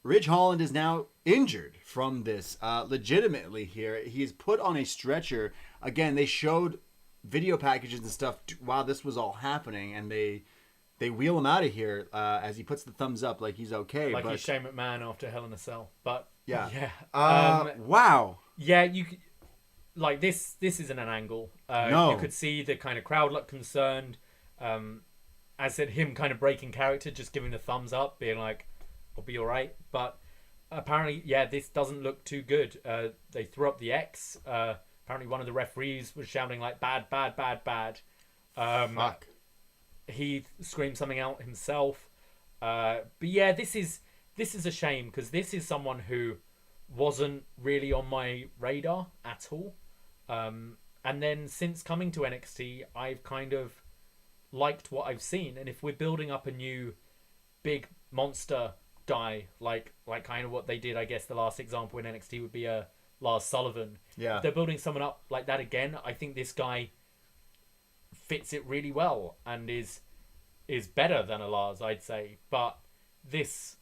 Ridge Holland is now injured from this. Legitimately here. He's put on a stretcher. Again, they showed video packages and stuff while this was all happening, and they wheel him out of here as he puts the thumbs up like he's okay. Like he's Shane McMahon after Hell in a Cell. But yeah. Wow. Yeah, you could, like this isn't an angle. No. You could see the kind of crowd look concerned. I said him kind of breaking character, just giving the thumbs up, being like, I'll be all right. But apparently, yeah, this doesn't look too good. They threw up the X. Apparently one of the referees was shouting like bad. Fuck. He screamed something out himself. But yeah, this is a shame because this is someone who wasn't really on my radar at all. And then since coming to NXT, I've kind of liked what I've seen. And if we're building up a new big monster guy, like kind of what they did, I guess the last example in NXT would be Lars Sullivan. Yeah. If they're building someone up like that again, I think this guy fits it really well and is better than a Lars, I'd say. But this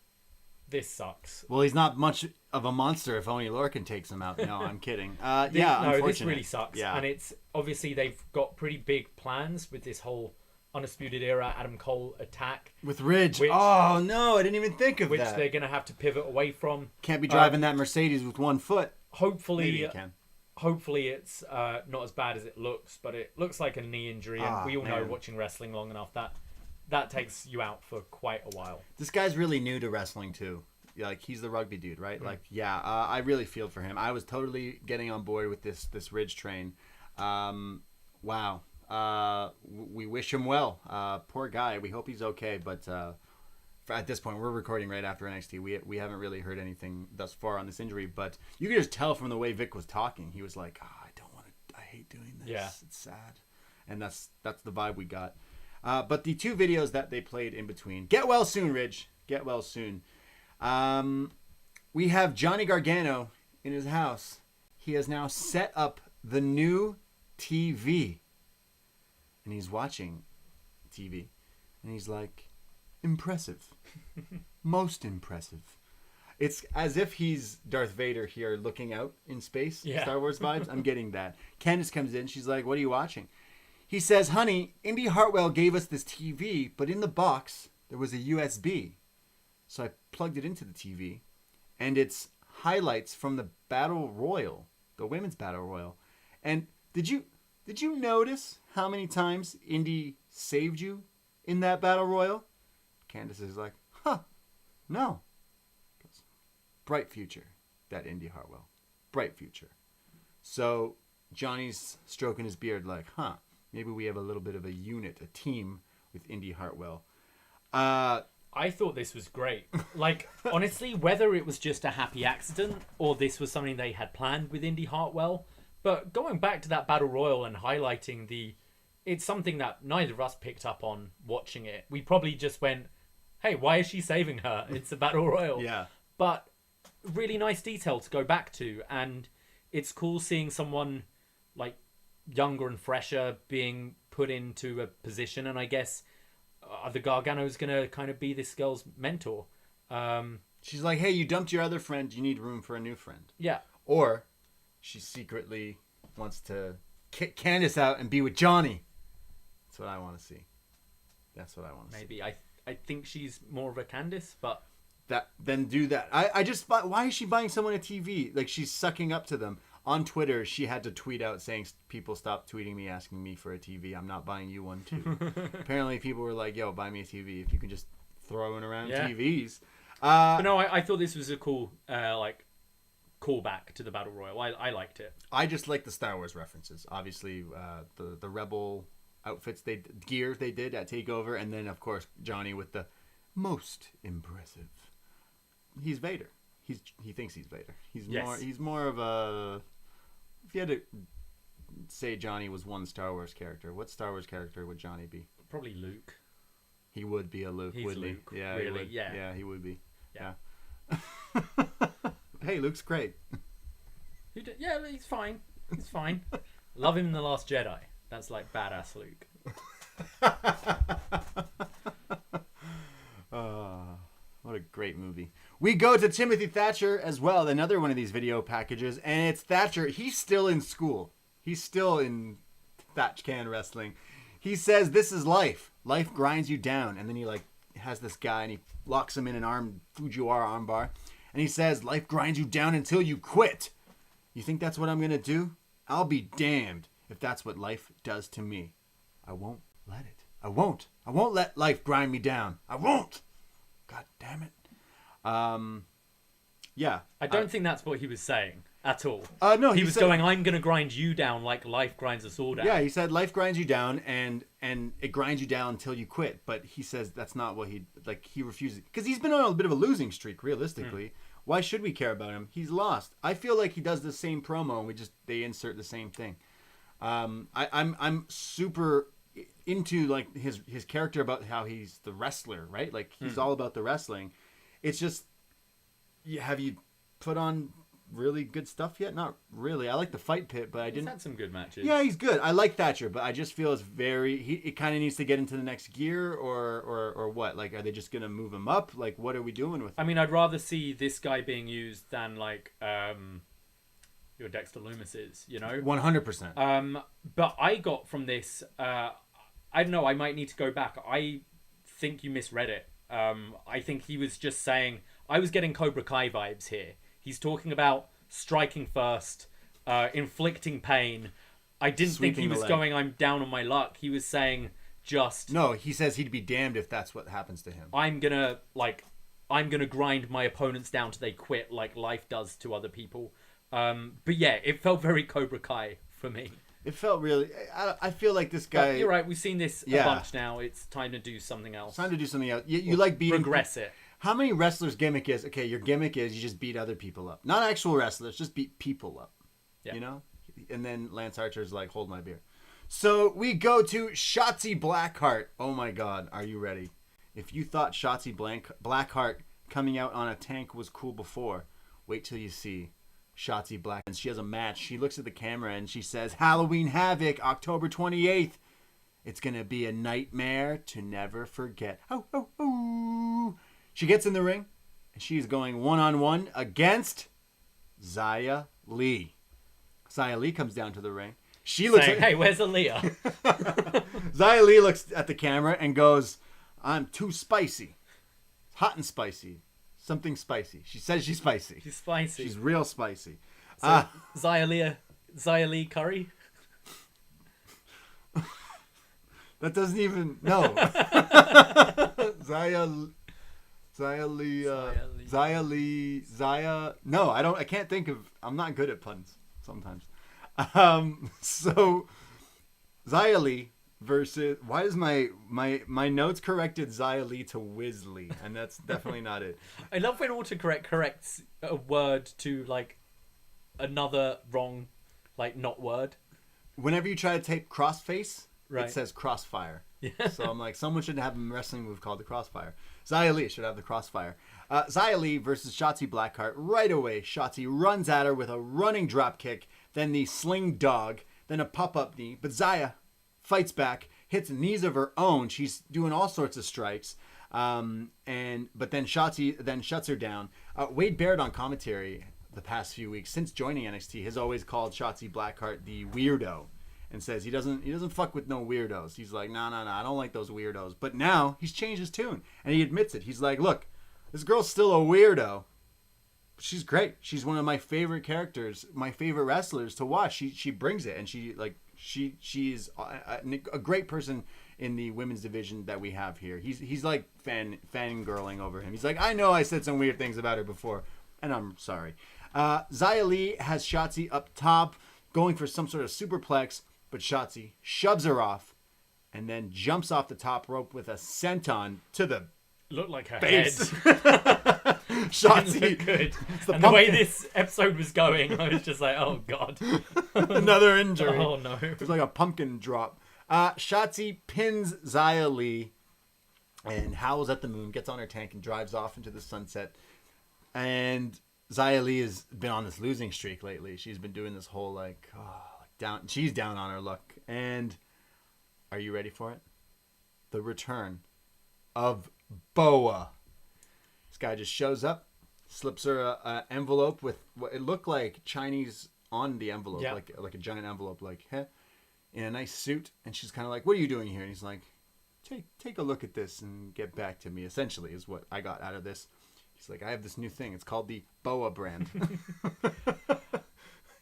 sucks. Well, he's not much of a monster if only Lorcan takes him out. No, I'm kidding. This really sucks. Yeah. And it's obviously they've got pretty big plans with this whole Undisputed Era Adam Cole attack. With Ridge. Oh, no, I didn't even think of that. Which they're going to have to pivot away from. Can't be driving that Mercedes with one foot. Hopefully, maybe you can. Hopefully it's not as bad as it looks, but it looks like a knee injury, and we all know watching wrestling long enough that takes you out for quite a while. This guy's really new to wrestling too. Like he's the rugby dude, right? Like, yeah, I really feel for him. I was totally getting on board with this Ridge train. Wow. We wish him well. Poor guy. We hope he's okay. But at this point, we're recording right after NXT. We haven't really heard anything thus far on this injury. But you could just tell from the way Vic was talking. He was like, I don't want to. I hate doing this. Yeah. It's sad. And that's the vibe we got. But the two videos that they played in between. Get well soon, Ridge. Get well soon. We have Johnny Gargano in his house. He has now set up the new TV. And he's watching TV. And he's like, impressive. Most impressive. It's as if he's Darth Vader here looking out in space. Yeah. Star Wars vibes. I'm getting that. Candice comes in. She's like, what are you watching? He says, honey, Indy Hartwell gave us this TV, but in the box, there was a USB. So I plugged it into the TV, and it's highlights from the Battle Royal, the Women's Battle Royal. And did you notice how many times Indy saved you in that Battle Royal? Candice is like, no. Goes, bright future, that Indy Hartwell. Bright future. So Johnny's stroking his beard like, maybe we have a little bit of a unit, a team with Indy Hartwell. I thought this was great. Like, honestly, whether it was just a happy accident or this was something they had planned with Indy Hartwell, but going back to that Battle Royal and highlighting it's something that neither of us picked up on watching it. We probably just went, hey, why is she saving her? It's a Battle Royal. Yeah. But really nice detail to go back to, and it's cool seeing someone like younger and fresher being put into a position, and I guess the Gargano's gonna kind of be this girl's mentor. She's like, hey, you dumped your other friend, you need room for a new friend. Yeah. Or she secretly wants to kick Candice out and be with Johnny. That's what I want to see. That's what I want to see. Maybe. I think she's more of a Candice, but then do that. I just, why is she buying someone a TV? Like, she's sucking up to them. On Twitter, she had to tweet out saying, people stop tweeting me asking me for a TV. I'm not buying you one too. Apparently people were like, yo, buy me a TV if you can just throw it around TVs. But no, I thought this was a cool callback to the Battle Royal. I liked it. I just like the Star Wars references. Obviously, the Rebel outfits, gear they did at TakeOver, and then of course Johnny with the most impressive. He's Vader. He thinks he's Vader. He's more of a. If you had to say Johnny was one Star Wars character, what Star Wars character would Johnny be? Probably Luke. He would be a Luke, wouldn't he? Yeah, really? He would. Yeah. Yeah, he would be. Yeah. Hey, Luke's great. Yeah, he's fine. He's fine. Love him in The Last Jedi. That's like badass Luke. What a great movie. We go to Timothy Thatcher as well, another one of these video packages, and it's Thatcher. He's still in school. He's still in Thatch can wrestling. He says, "This is life. Life grinds you down." And then he like has this guy and he locks him in an Fujiwara armbar. And he says, "Life grinds you down until you quit. You think that's what I'm going to do? I'll be damned if that's what life does to me. I won't let it. I won't let life grind me down. I won't. God damn it." Yeah. I don't think that's what he was saying at all. No, he was going, "I'm going to grind you down like life grinds us all down." Yeah, he said life grinds you down and it grinds you down until you quit. But he says that's not what he refuses. Because he's been on a bit of a losing streak, realistically. Why should we care about him? He's lost. I feel like he does the same promo and they insert the same thing. I'm super into like his character about how he's the wrestler, right? Like he's all about the wrestling. It's just, have you put on really good stuff yet? Not really. I like the Fight Pit, but He's had some good matches. Yeah, he's good. I like Thatcher, but I just feel it kind of needs to get into the next gear or what? Like, are they just going to move him up? Like, what are we doing with him? I mean, I'd rather see this guy being used than like your Dexter Lumis is, 100%. But I got from this, I don't know, I might need to go back. I think you misread it. I think he was just saying, I was getting Cobra Kai vibes here. He's talking about striking first, inflicting pain. I didn't think he was going, "I'm down on my luck." He was saying just... No, he says he'd be damned if that's what happens to him. I'm gonna grind my opponents down till they quit like life does to other people. But yeah, it felt very Cobra Kai for me. It felt really... I feel like this guy... But you're right, we've seen this a bunch now. It's time to do something else. It's time to do something else. You like beating... Progress it. How many wrestlers' gimmick is, okay, your gimmick is you just beat other people up. Not actual wrestlers, just beat people up. Yeah. And then Lance Archer's like, "Hold my beer." So we go to Jhatsi Blackheart. Oh my God, are you ready? If you thought Jhatsi Blackheart coming out on a tank was cool before, wait till you see Jhatsi Blackheart. She has a match. She looks at the camera and she says, "Halloween Havoc, October 28th. It's going to be a nightmare to never forget." Oh, oh, oh. She gets in the ring, and she's going one-on-one against Zaya Lee. Zaya Lee comes down to the ring. She looks saying, "Hey, where's Aaliyah?" Zaya Lee looks at the camera and goes, "I'm too spicy. Hot and spicy. Something spicy." She says she's spicy. She's spicy. She's real spicy. So, Zaya Lee curry? That doesn't even... No. Zaya Lee. No, I can't think of... I'm not good at puns sometimes. So Zaya Lee versus... Why is my notes corrected Zaya Lee to Wiz-Lee? And that's definitely not it. I love when autocorrect corrects a word to like another wrong, like not word. Whenever you try to type crossface, right, it says crossfire. Yeah. So I'm like, someone should have a wrestling move called the crossfire. Zaya Lee should have the crossfire. Zaya Lee versus Jhatsi Blackheart. Right away, Jhatsi runs at her with a running drop kick, then the sling dog, then a pop-up knee. But Zaya fights back, hits knees of her own. She's doing all sorts of strikes. But then Jhatsi then shuts her down. Wade Barrett on commentary the past few weeks, since joining NXT, has always called Jhatsi Blackheart the weirdo. And says he doesn't fuck with no weirdos. He's like, no, I don't like those weirdos. But now he's changed his tune, and he admits it. He's like, look, this girl's still a weirdo, but she's great. She's one of my favorite characters, my favorite wrestlers to watch. She brings it, and she's a great person in the women's division that we have here. He's like fangirling over him. He's like, I know I said some weird things about her before, and I'm sorry. Zaya Lee has Jhatsi up top, going for some sort of superplex. But Jhatsi shoves her off and then jumps off the top rope with a senton to the looked like her face. Head. Jhatsi. Good. And the way this episode was going, I was just like, oh God. Another injury. Oh no. It was like a pumpkin drop. Jhatsi pins Zaya Lee and howls at the moon, gets on her tank and drives off into the sunset. And Zaya Lee has been on this losing streak lately. She's been doing this whole down. She's down on her luck. And are you ready for it? The return of Boa. This guy just shows up, slips her an envelope with what it looked like Chinese on the envelope, like a giant envelope. Like, hey, in a nice suit, and she's kind of like, "What are you doing here?" And he's like, "Take a look at this and get back to me." Essentially, is what I got out of this. He's like, "I have this new thing. It's called the BOA brand."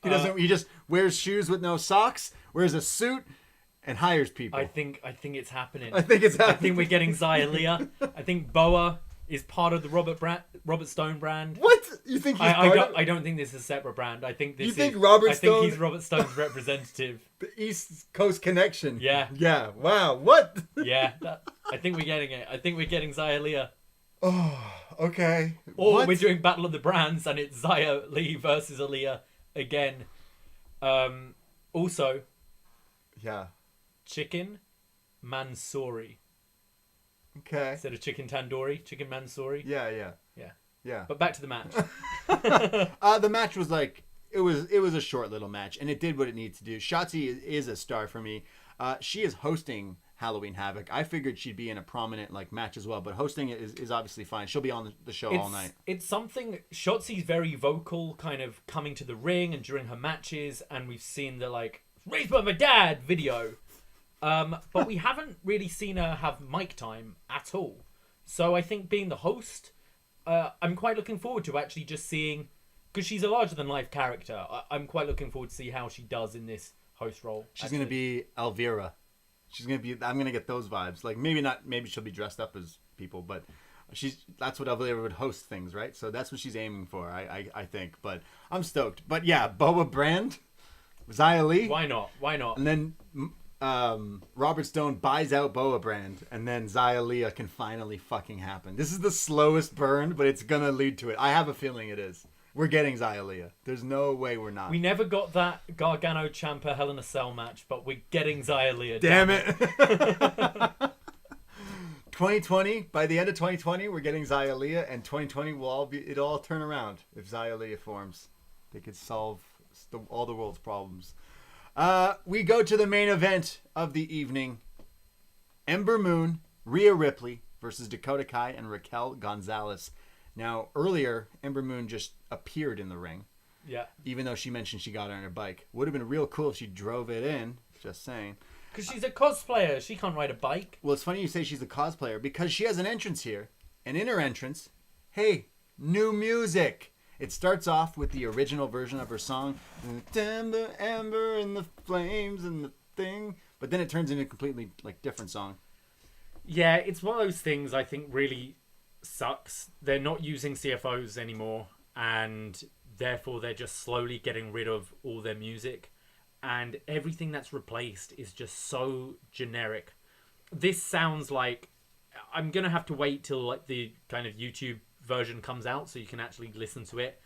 He just wears shoes with no socks, wears a suit, and hires people. I think it's happening. I think we're getting Zaya Lee. I think BOA is part of the Robert Stone brand. What? You think he's I don't think this is a separate brand. I think this Robert Stone? I think he's Robert Stone's representative. The East Coast connection. Yeah. Yeah. Wow. What? Yeah. I think we're getting it. I think we're getting Zaya Lee. Oh, okay. Or we're doing Battle of the Brands and it's Zaya Lee versus Aaliyah again. Also. Yeah. Chicken Mansoori. Okay. Instead of chicken tandoori, chicken Mansoori. Yeah. But back to the match. The match was like it was a short little match, and it did what it needs to do. Jhatsi is a star for me. She is hosting Halloween Havoc. I figured she'd be in a prominent match as well, but hosting it is obviously fine. She'll be on the show all night. It's something. Jhatsi's very vocal, kind of coming to the ring and during her matches, and we've seen the "Raised by My Dad" video. But we haven't really seen her have mic time at all. So I think being the host, I'm quite looking forward to actually just seeing, because she's a larger-than-life character, I'm quite looking forward to see how she does in this host role. She's going to be Elvira. I'm going to get those vibes. Maybe she'll be dressed up as people, but that's what Elvira would host things, right? So that's what she's aiming for, I think. But I'm stoked. But yeah, BOA brand, Zaya Lee. Why not? And then Robert Stone buys out BOA brand, and then Zaya Lee can finally fucking happen. This is the slowest burn, but it's gonna lead to it. I have a feeling it is. We're getting Zaya Lee. There's no way we're not. We never got that Gargano Champa Hell in a Cell match, but we're getting Zaya Lee. Damn it. 2020, by the end of 2020, we're getting Zaya Lee, and 2020 it'll all turn around if Zaya Lee forms. They could solve all the world's problems. We go to the main event of the evening. Ember Moon, Rhea Ripley versus Dakota Kai and Raquel Gonzales. Now, earlier, Ember Moon just appeared in the ring. Yeah. Even though she mentioned she got on her bike. Would have been real cool if she drove it in. Just saying. Because she's a cosplayer. She can't ride a bike. Well, it's funny you say she's a cosplayer because she has an entrance here. And in her entrance, hey, new music. It starts off with the original version of her song, Ember, Ember, and the flames and the thing. But then it turns into a completely different song. Yeah, it's one of those things I think really sucks. They're not using CFOs anymore, and therefore they're just slowly getting rid of all their music. And everything that's replaced is just so generic. This sounds like... I'm going to have to wait till the kind of YouTube version comes out so you can actually listen to it.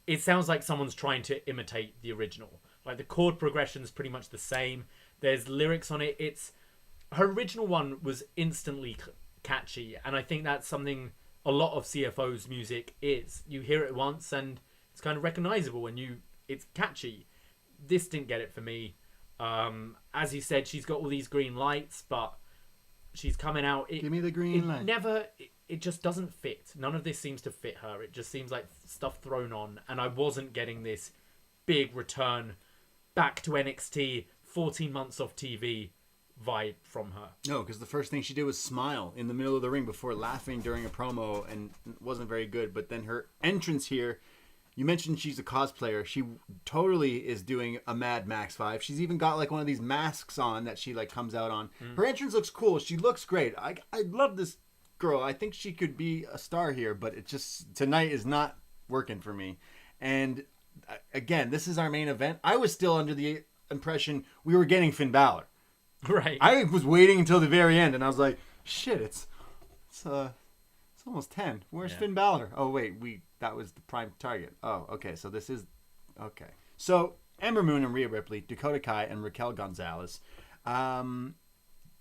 It sounds like someone's trying to imitate the original. The chord progression is pretty much the same. There's lyrics on it. Her original one was instantly catchy, and I think that's something a lot of CFO's music is. You hear it once and it's kind of recognizable and it's catchy. This didn't get it for me. As you said, she's got all these green lights, but she's coming out. Give me the green light. It just doesn't fit. None of this seems to fit her. It just seems like stuff thrown on. And I wasn't getting this big return back to NXT, 14 months off TV vibe from her. No, because the first thing she did was smile in the middle of the ring before laughing during a promo, and it wasn't very good. But then her entrance here, you mentioned she's a cosplayer. She totally is doing a Mad Max vibe. She's even got one of these masks on that she comes out on. Her entrance looks cool. She looks great. I love this girl. I think she could be a star here, but it just tonight is not working for me. And again, this is our main event. I was still under the impression we were getting Finn Balor. Right. I was waiting until the very end, and I was like, shit, it's almost 10. Where's Finn Balor? Oh wait, that was the prime target. Oh, okay. So this is okay. So Ember Moon and Rhea Ripley, Dakota Kai and Raquel Gonzales.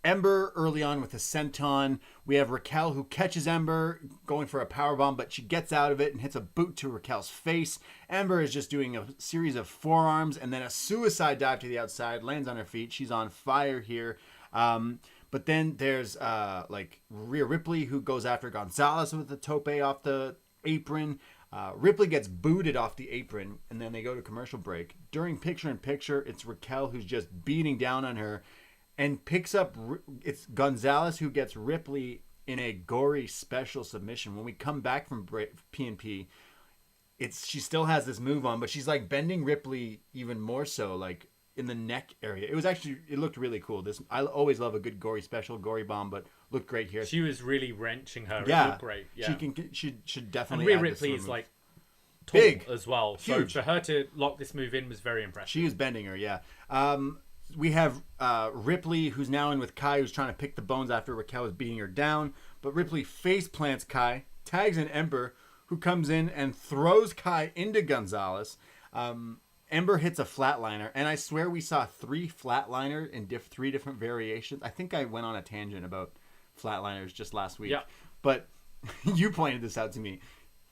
Ember early on with a senton. We have Raquel who catches Ember going for a powerbomb, but she gets out of it and hits a boot to Raquel's face. Ember is just doing a series of forearms and then a suicide dive to the outside, lands on her feet. She's on fire here. But then there's Rhea Ripley who goes after Gonzalez with a tope off the apron. Ripley gets booted off the apron, and then they go to commercial break. during picture-in-picture, it's Raquel who's just beating down on her and picks up... It's Gonzalez who gets Ripley in a gory special submission. When we come back from P&P, she still has this move on, but she's like bending Ripley even more so, like in the neck area. It looked really cool. I always love a good gory special, gory bomb, but looked great here. She was really wrenching her. Yeah. It looked great. Yeah. She should definitely. And Rhea Ripley is like tall big as well. Huge. So for her to lock this move in was very impressive. She was bending her, yeah. We have Ripley, who's now in with Kai, who's trying to pick the bones after Raquel is beating her down. But Ripley face plants Kai, tags in Ember, who comes in and throws Kai into Gonzalez. Ember hits a flatliner, and I swear we saw 3 flatliners in 3 different variations. I think I went on a tangent about flatliners just last week. Yeah. But you pointed this out to me.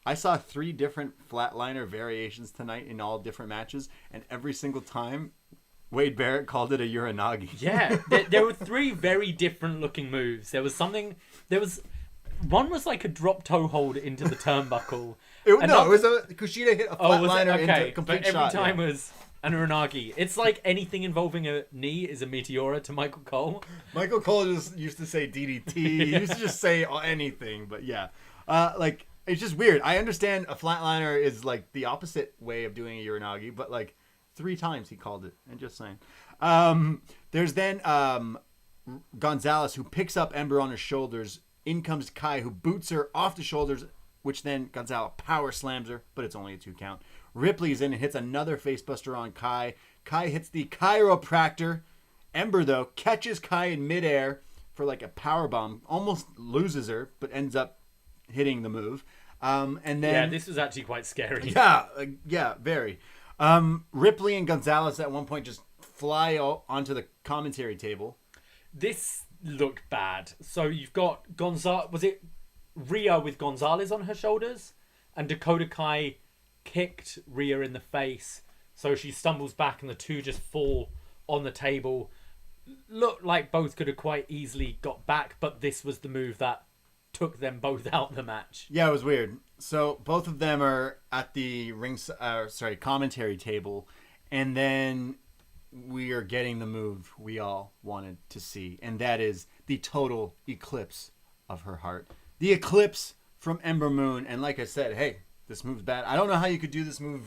I saw 3 different flatliner variations tonight in all different matches, and every single time, Wade Barrett called it a Uranagi. Yeah, there were 3 very different looking moves. One was like a drop toe hold into the turnbuckle. It was Kushida hit a flatliner into a complete but every shot. time was an Uranagi. It's like anything involving a knee is a Meteora to Michael Cole. Michael Cole just used to say DDT. He used to just say anything, but yeah. It's just weird. I understand a flatliner is like the opposite way of doing a Uranagi, but like 3 times he called it. I'm just saying. There's then Gonzalez, who picks up Ember on his shoulders. In comes Kai, who boots her off the shoulders, which then Gonzalez power slams her, but it's only a 2 count. Ripley's in and hits another facebuster on Kai. Kai hits the chiropractor. Ember, though, catches Kai in midair for like a power bomb. Almost loses her, but ends up hitting the move. And then... Yeah, this was actually quite scary. Yeah, very. Ripley and Gonzalez at one point just fly onto the commentary table. This looked bad. So you've got was it Rhea with Gonzalez on her shoulders? And Dakota Kai kicked Rhea in the face. So she stumbles back and the 2 just fall on the table. Looked like both could have quite easily got back, but this was the move that took them both out of the match. Yeah, it was weird. So both of them are at the commentary table, and then we are getting the move we all wanted to see, and that is the total eclipse of her heart. The eclipse from Ember Moon, and like I said, hey, this move's bad. I don't know how you could do this move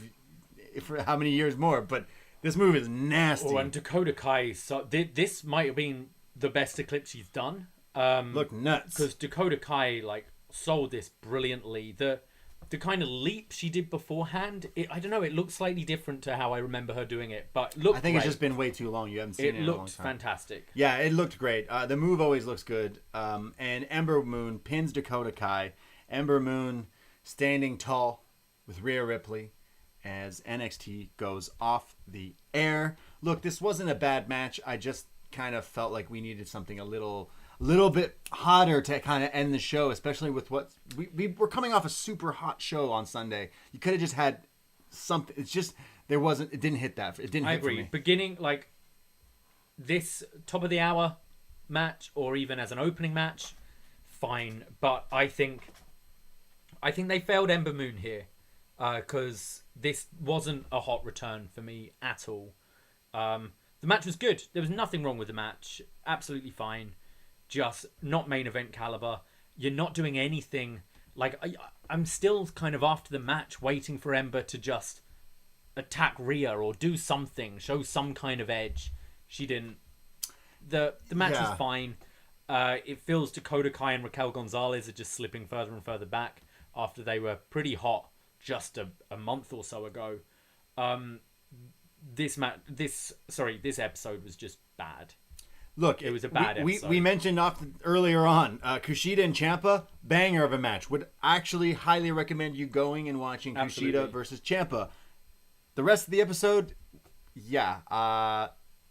for how many years more, but this move is nasty. Oh, and Dakota Kai, so this might have been the best eclipse she's done. Look nuts. Because Dakota Kai sold this brilliantly. The kind of leap she did beforehand, I don't know, it looked slightly different to how I remember her doing it, but I think it's just been way too long. You haven't seen it in a long time. It looked fantastic. Yeah, it looked great. The move always looks good. And Ember Moon pins Dakota Kai. Ember Moon standing tall with Rhea Ripley as NXT goes off the air. Look, this wasn't a bad match. I just kind of felt like we needed something a little bit hotter to kind of end the show, especially with what we were coming off a super hot show on Sunday. You could have just had something. It's just it didn't hit that. It didn't. I agree. For me. Beginning this top of the hour match, or even as an opening match, fine. But I think they failed Ember Moon here because this wasn't a hot return for me at all. The match was good. There was nothing wrong with the match. Absolutely fine. Just not main event caliber. You're not doing anything. I'm still kind of after the match waiting for Ember to just attack Rhea or do something, show some kind of edge. She didn't. The match was fine. It feels Dakota Kai and Raquel Gonzalez are just slipping further and further back after they were pretty hot just a month or so ago. This episode was just bad. Look, it was a bad episode. We mentioned earlier on, Kushida and Champa, banger of a match. Would actually highly recommend you going and watching Kushida versus Champa. The rest of the episode,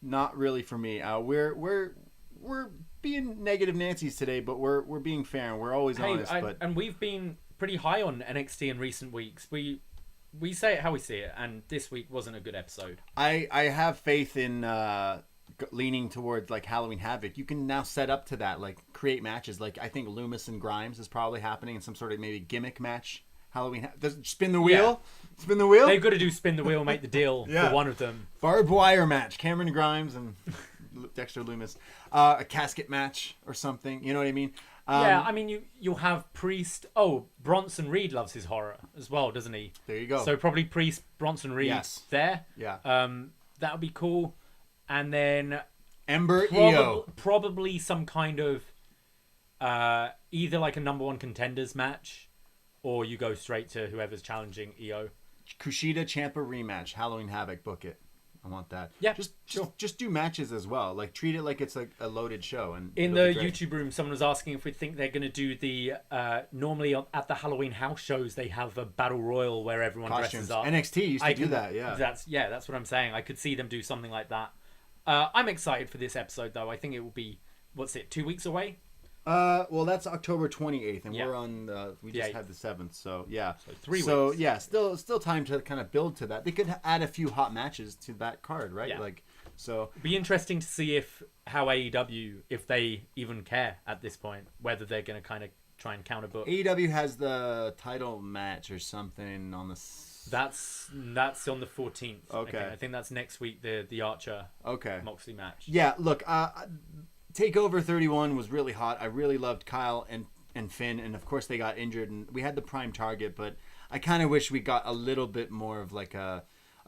not really for me. We're being negative Nancy's today, but we're being fair and we're always honest. And we've been pretty high on NXT in recent weeks. We say it how we see it, and this week wasn't a good episode. I have faith in leaning towards Halloween Havoc. You can now set up to that, create matches. I think Loomis and Grimes is probably happening in some sort of maybe gimmick match Spin the wheel? Yeah. Spin the wheel? They've got to do spin the wheel, make the deal for one of them. Barbed wire match. Cameron Grimes and Dexter Lumis. A casket match or something. You know what I mean? Yeah, I mean, you'll have Priest. Oh, Bronson Reed loves his horror as well, doesn't he? There you go. So probably Priest, Bronson Reed there. Yeah. That would be cool. And then Ember EO. Probably some kind of either like a number one contenders match, or you go straight to whoever's challenging EO. Kushida Champa rematch. Halloween Havoc. Book it. I want that. Yeah, just do matches as well. Like treat it like it's like a loaded show. And in the YouTube room, someone was asking if we think they're going to do the normally at the Halloween house shows they have a battle royal where everyone dresses up. NXT used to do that. Yeah, that's what I'm saying. I could see them do something like that. I'm excited for this episode though. I think it will be 2 weeks away. Well, that's October 28th, and we're on. We just had the 7th, so yeah. So 3 weeks. So yeah, still time to kind of build to that. They could add a few hot matches to that card, right? Yeah. Like, so. Be interesting to see how AEW, if they even care at this point, whether they're going to kind of try and counterbook. AEW has the title match or something on the. That's on the 14th. Okay. I think that's next week. The Archer. Moxley match. Yeah. Look. Takeover 31 was really hot. I really loved Kyle and Finn, and of course they got injured, and we had the prime target, but I kind of wish we got a little bit more of like a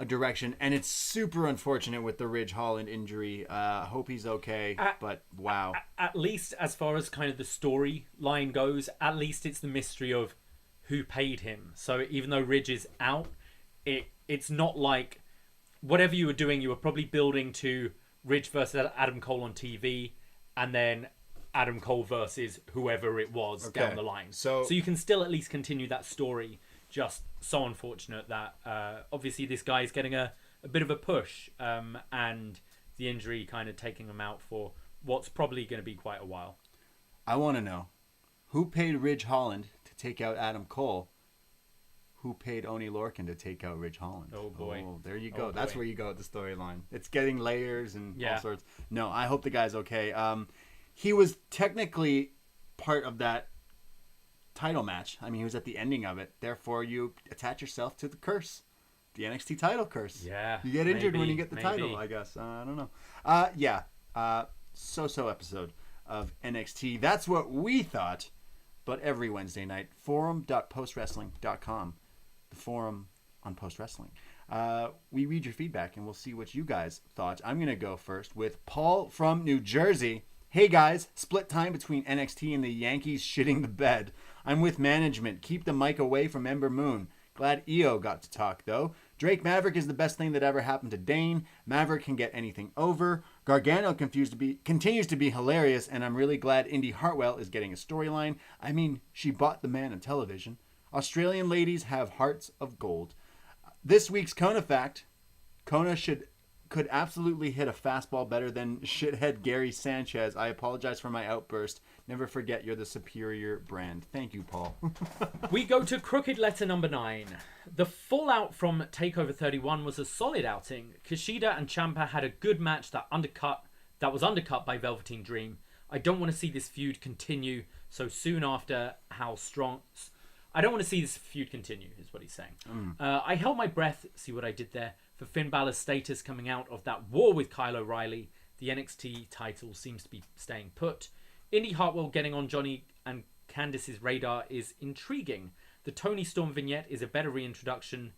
direction, and it's super unfortunate with the Ridge Holland injury. Hope he's okay, but wow. At least as far as kind of the storyline goes, at least it's the mystery of who paid him. So even though Ridge is out, it's not like whatever you were doing, you were probably building to Ridge versus Adam Cole on TV, and then Adam Cole versus whoever it was down the line. So you can still at least continue that story. Just so unfortunate that obviously this guy is getting a bit of a push, and the injury kind of taking him out for what's probably going to be quite a while. I want to know who paid Ridge Holland to take out Adam Cole. Who paid Oni Lorcan to take out Ridge Holland? Oh, boy. Oh, there you go. That's where you go with the storyline. It's getting layers and all sorts. No, I hope the guy's okay. He was technically part of that title match. I mean, he was at the ending of it. Therefore, you attach yourself to the curse. The NXT title curse. Yeah. You get injured when you get the title, I guess. I don't know. So-so episode of NXT. That's what we thought. But every Wednesday night, forum.postwrestling.com. The forum on Post Wrestling. We read your feedback and we'll see what you guys thought. I'm going to go first with Paul from New Jersey. Hey guys, split time between NXT and the Yankees shitting the bed. I'm with management. Keep the mic away from Ember Moon. Glad EO got to talk though. Drake Maverick is the best thing that ever happened to Dane. Maverick can get anything over. Gargano continues to be hilarious, and I'm really glad Indy Hartwell is getting a storyline. I mean, she bought the man a television. Australian ladies have hearts of gold. This week's Kona fact: Kona could absolutely hit a fastball better than shithead Gary Sanchez. I apologize for my outburst. Never forget you're the superior brand. Thank you, Paul. We go to crooked letter number 9. The fallout from TakeOver 31 was a solid outing. Kushida and Ciampa had a good match that was undercut by Velveteen Dream. I don't want to see this feud continue so soon after how strong... I don't want to see this feud continue, is what he's saying. I held my breath, see what I did there, for Finn Balor's status coming out of that war with Kyle O'Reilly. The NXT title seems to be staying put. Indy Hartwell getting on Johnny and Candice's radar is intriguing. The Toni Storm vignette is a better reintroduction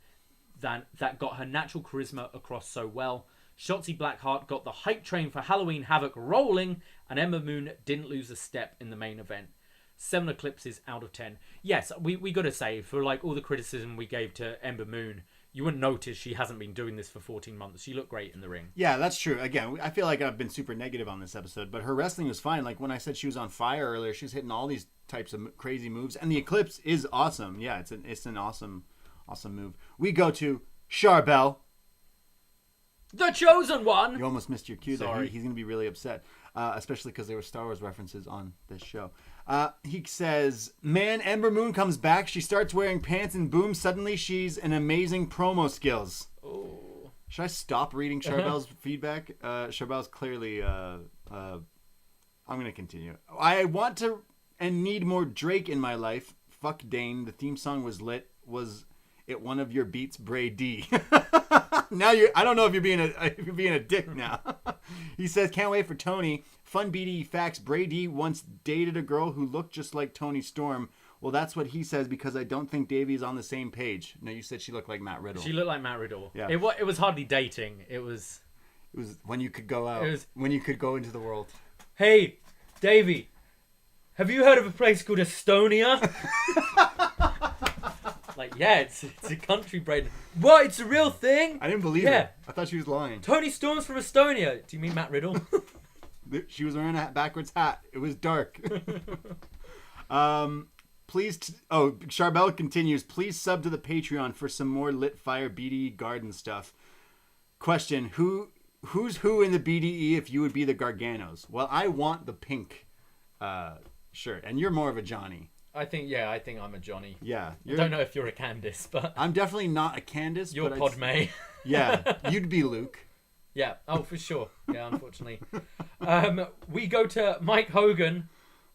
than that got her natural charisma across so well. Jhatsi Blackheart got the hype train for Halloween Havoc rolling, and Ember Moon didn't lose a step in the main event. 7 eclipses out of 10. Yes, we got to say, for like all the criticism we gave to Ember Moon, you wouldn't notice she hasn't been doing this for 14 months. She looked great in the ring. Yeah, that's true. Again, I feel like I've been super negative on this episode, but her wrestling was fine. Like when I said she was on fire earlier, she was hitting all these types of crazy moves, and the eclipse is awesome. Yeah, it's an awesome move. We go to Charbel. The Chosen One! You almost missed your cue there. Sorry. He's going to be really upset, especially because there were Star Wars references on this show. He says, man, Ember Moon comes back. She starts wearing pants and boom. Suddenly she's an amazing promo skills. Oh. Should I stop reading Charbel's feedback? Charbel's clearly... I'm going to continue. I want to and need more Drake in my life. Fuck Dane. The theme song was lit. was it one of your beats, Brady? Now I don't know if you're being a dick now. He says, can't wait for Tony. Fun BDE facts. Brady once dated a girl who looked just like Tony Storm. Well, that's what he says because I don't think Davie's on the same page. No, you said she looked like Matt Riddle. She looked like Matt Riddle. Yeah. It was hardly dating. It was when you could go out. When you could go into the world. Hey, Davie, have you heard of a place called Estonia? Like, yeah, it's a country, Braden. What? It's a real thing? I didn't believe it. I thought she was lying. Tony Storm's from Estonia. Do you mean Matt Riddle? She was wearing a backwards hat. It was dark. Please. Charbel continues. Please sub to the Patreon for some more lit fire BDE garden stuff. Question: Who's who in the BDE if you would be the Garganos? Well, I want the pink shirt, and you're more of a Johnny. I think I'm a Johnny. Yeah. I don't know if you're a Candice, but I'm definitely not a Candice. You're Podmay. Yeah, you'd be Luke. Yeah, for sure. Yeah, unfortunately. We go to Mike Hogan.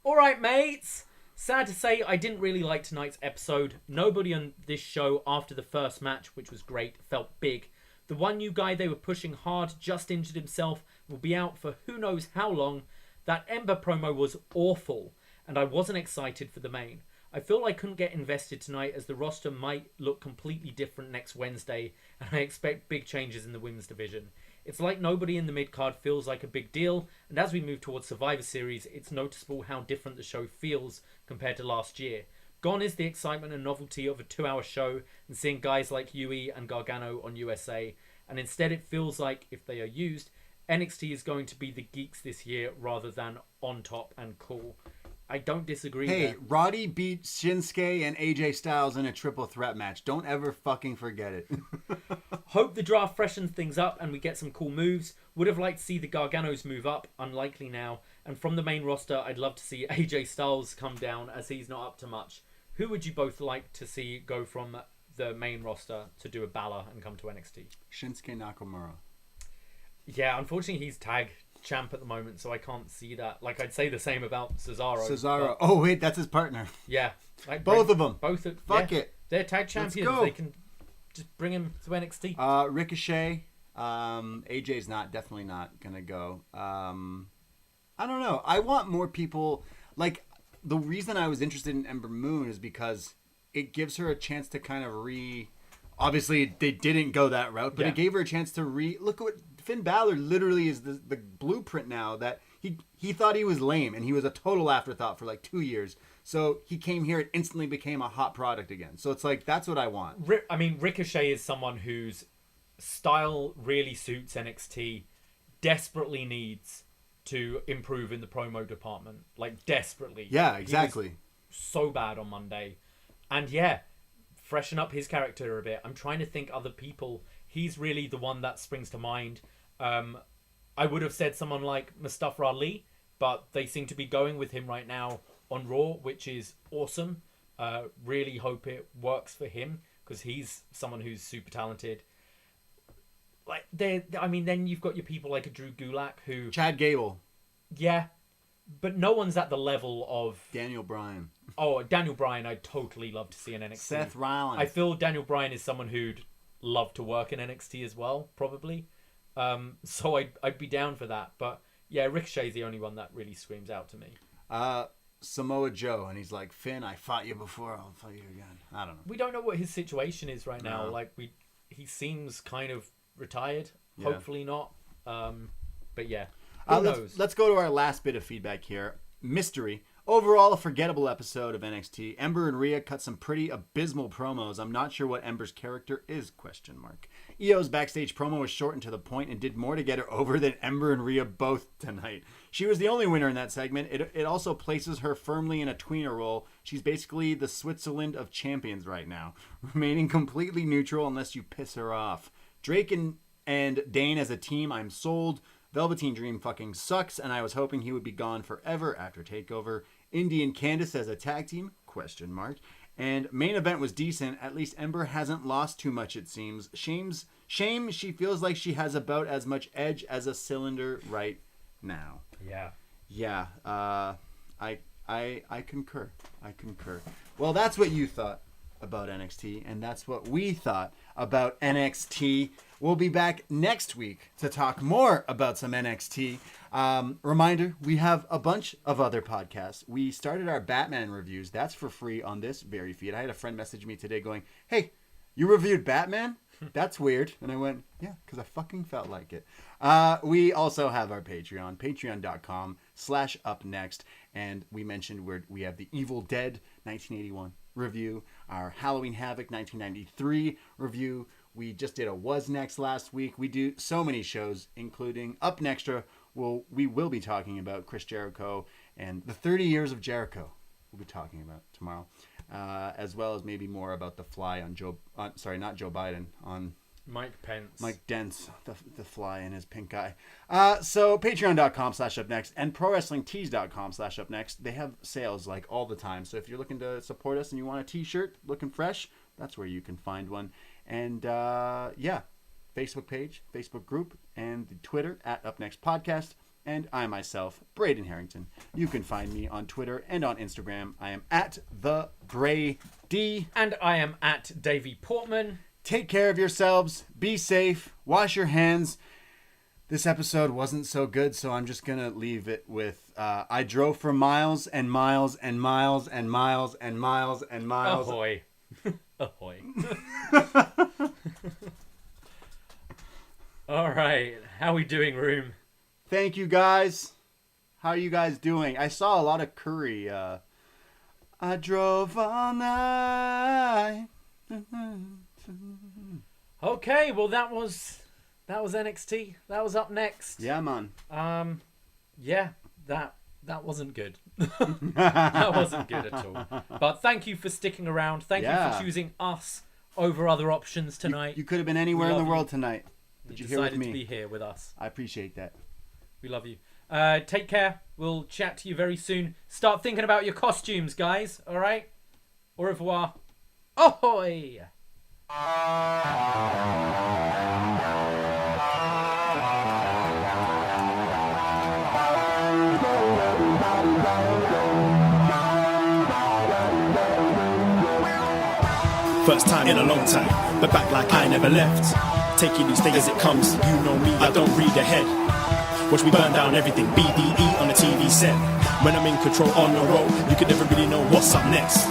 All right, mates. Sad to say, I didn't really like tonight's episode. Nobody on this show after the first match, which was great, felt big. The one new guy they were pushing hard just injured himself, will be out for who knows how long. That Ember promo was awful, and I wasn't excited for the main. I feel I couldn't get invested tonight as the roster might look completely different next Wednesday, and I expect big changes in the women's division. It's like nobody in the mid-card feels like a big deal, and as we move towards Survivor Series, it's noticeable how different the show feels compared to last year. Gone is the excitement and novelty of a 2-hour show and seeing guys like Yui and Gargano on USA, and instead it feels like, if they are used, NXT is going to be the geeks this year rather than on top and cool. I don't disagree. Hey, Roddy beat Shinsuke and AJ Styles in a triple threat match. Don't ever fucking forget it. Hope the draft freshens things up and we get some cool moves. Would have liked to see the Garganos move up. Unlikely now. And from the main roster, I'd love to see AJ Styles come down as he's not up to much. Who would you both like to see go from the main roster to do a Balor and come to NXT? Shinsuke Nakamura. Yeah, unfortunately he's tag champ at the moment, so I can't see that. Like, I'd say the same about Cesaro. But... Oh, wait, that's his partner. Yeah. Like, both of them. Fuck it. They're tag champions. They can just bring him to NXT. Ricochet. AJ's definitely not going to go. I don't know. I want more people. Like, the reason I was interested in Ember Moon is because it gives her a chance to kind of Obviously, they didn't go that route, but it gave her a chance to look at what Finn Balor literally is the blueprint now. That he thought he was lame and he was a total afterthought for like 2 years. So he came here and instantly became a hot product again. So it's like, that's what I want. I mean, Ricochet is someone whose style really suits NXT, desperately needs to improve in the promo department. Like, desperately. Yeah, exactly. So bad on Monday. And yeah, freshen up his character a bit. I'm trying to think other people. He's really the one that springs to mind. I would have said someone like Mustafa Ali, but they seem to be going with him right now on Raw, which is awesome. Really hope it works for him because he's someone who's super talented. Like, then you've got your people like a Drew Gulak who... Chad Gable. Yeah, but no one's at the level of... Daniel Bryan. Oh, Daniel Bryan, I'd totally love to see in NXT. Seth Rollins. I feel Daniel Bryan is someone who'd love to work in NXT as well, probably. So I'd be down for that. But yeah, Ricochet's the only one that really screams out to me. Samoa Joe, and he's like, Finn, I fought you before, I'll fight you again. I don't know. We don't know what his situation is right now. Like, he seems kind of retired. Yeah. Hopefully not. But yeah, who knows? Let's go to our last bit of feedback here. Mystery. Overall, a forgettable episode of NXT. Ember and Rhea cut some pretty abysmal promos. I'm not sure what Ember's character is, ? Io's backstage promo was short and to the point and did more to get her over than Ember and Rhea both tonight. She was the only winner in that segment. It also places her firmly in a tweener role. She's basically the Switzerland of champions right now, remaining completely neutral unless you piss her off. Drake and Dane as a team, I'm sold. Velveteen Dream fucking sucks, and I was hoping he would be gone forever after TakeOver. Indy and Candice as a tag team, ? And main event was decent. At least Ember hasn't lost too much, it seems. Shame she feels like she has about as much edge as a cylinder right now. Yeah. Yeah. I concur. Well, that's what you thought. about NXT, and that's what we thought about NXT. We'll be back next week to talk more about some NXT. Reminder, we have a bunch of other podcasts. We started our Batman reviews. That's for free on this very feed. I had a friend message me today going, hey, you reviewed Batman? That's weird. And I went, yeah, because I fucking felt like it. We also have our Patreon, patreon.com/upnext. And we mentioned we have the Evil Dead 1981 review, our Halloween Havoc 1993 review. We just did a Was Next last week. We do so many shows, including upNXTra. We will be talking about Chris Jericho and the 30 years of Jericho. We'll be talking about tomorrow, as well as maybe more about the fly on not Joe Biden, on Mike Pence. Mike Dent's, the fly in his pink eye. So patreon.com/upnext and prowrestlingtees.com/upnext. They have sales like all the time. So if you're looking to support us and you want a t-shirt looking fresh, that's where you can find one. And Facebook page, Facebook group, and the Twitter @upnextpodcast. And I myself, Braden Herrington. You can find me on Twitter and on Instagram. I am @TheBrady. And I am @Davie Portman. Take care of yourselves. Be safe. Wash your hands. This episode wasn't so good, so I'm just going to leave it with I drove for miles and miles and miles and miles and miles and miles. Ahoy. Ahoy. All right. How we doing, room? Thank you, guys. How are you guys doing? I saw a lot of curry. I drove all night. Okay, well that was NXT. That was Up Next. Yeah, man. Yeah, that wasn't good. That wasn't good at all. But thank you for sticking around. Thank you for choosing us over other options tonight. You could have been anywhere in the world tonight. But you're here with me. To be here with us. I appreciate that. We love you. Take care. We'll chat to you very soon. Start thinking about your costumes, guys. All right? Au revoir. Ahoy! First time in a long time, but back like I never left. Taking each day as it comes, you know me, I don't read ahead. Watch me burn down everything, BDE on the TV set. When I'm in control on the road, you can never really know what's up next.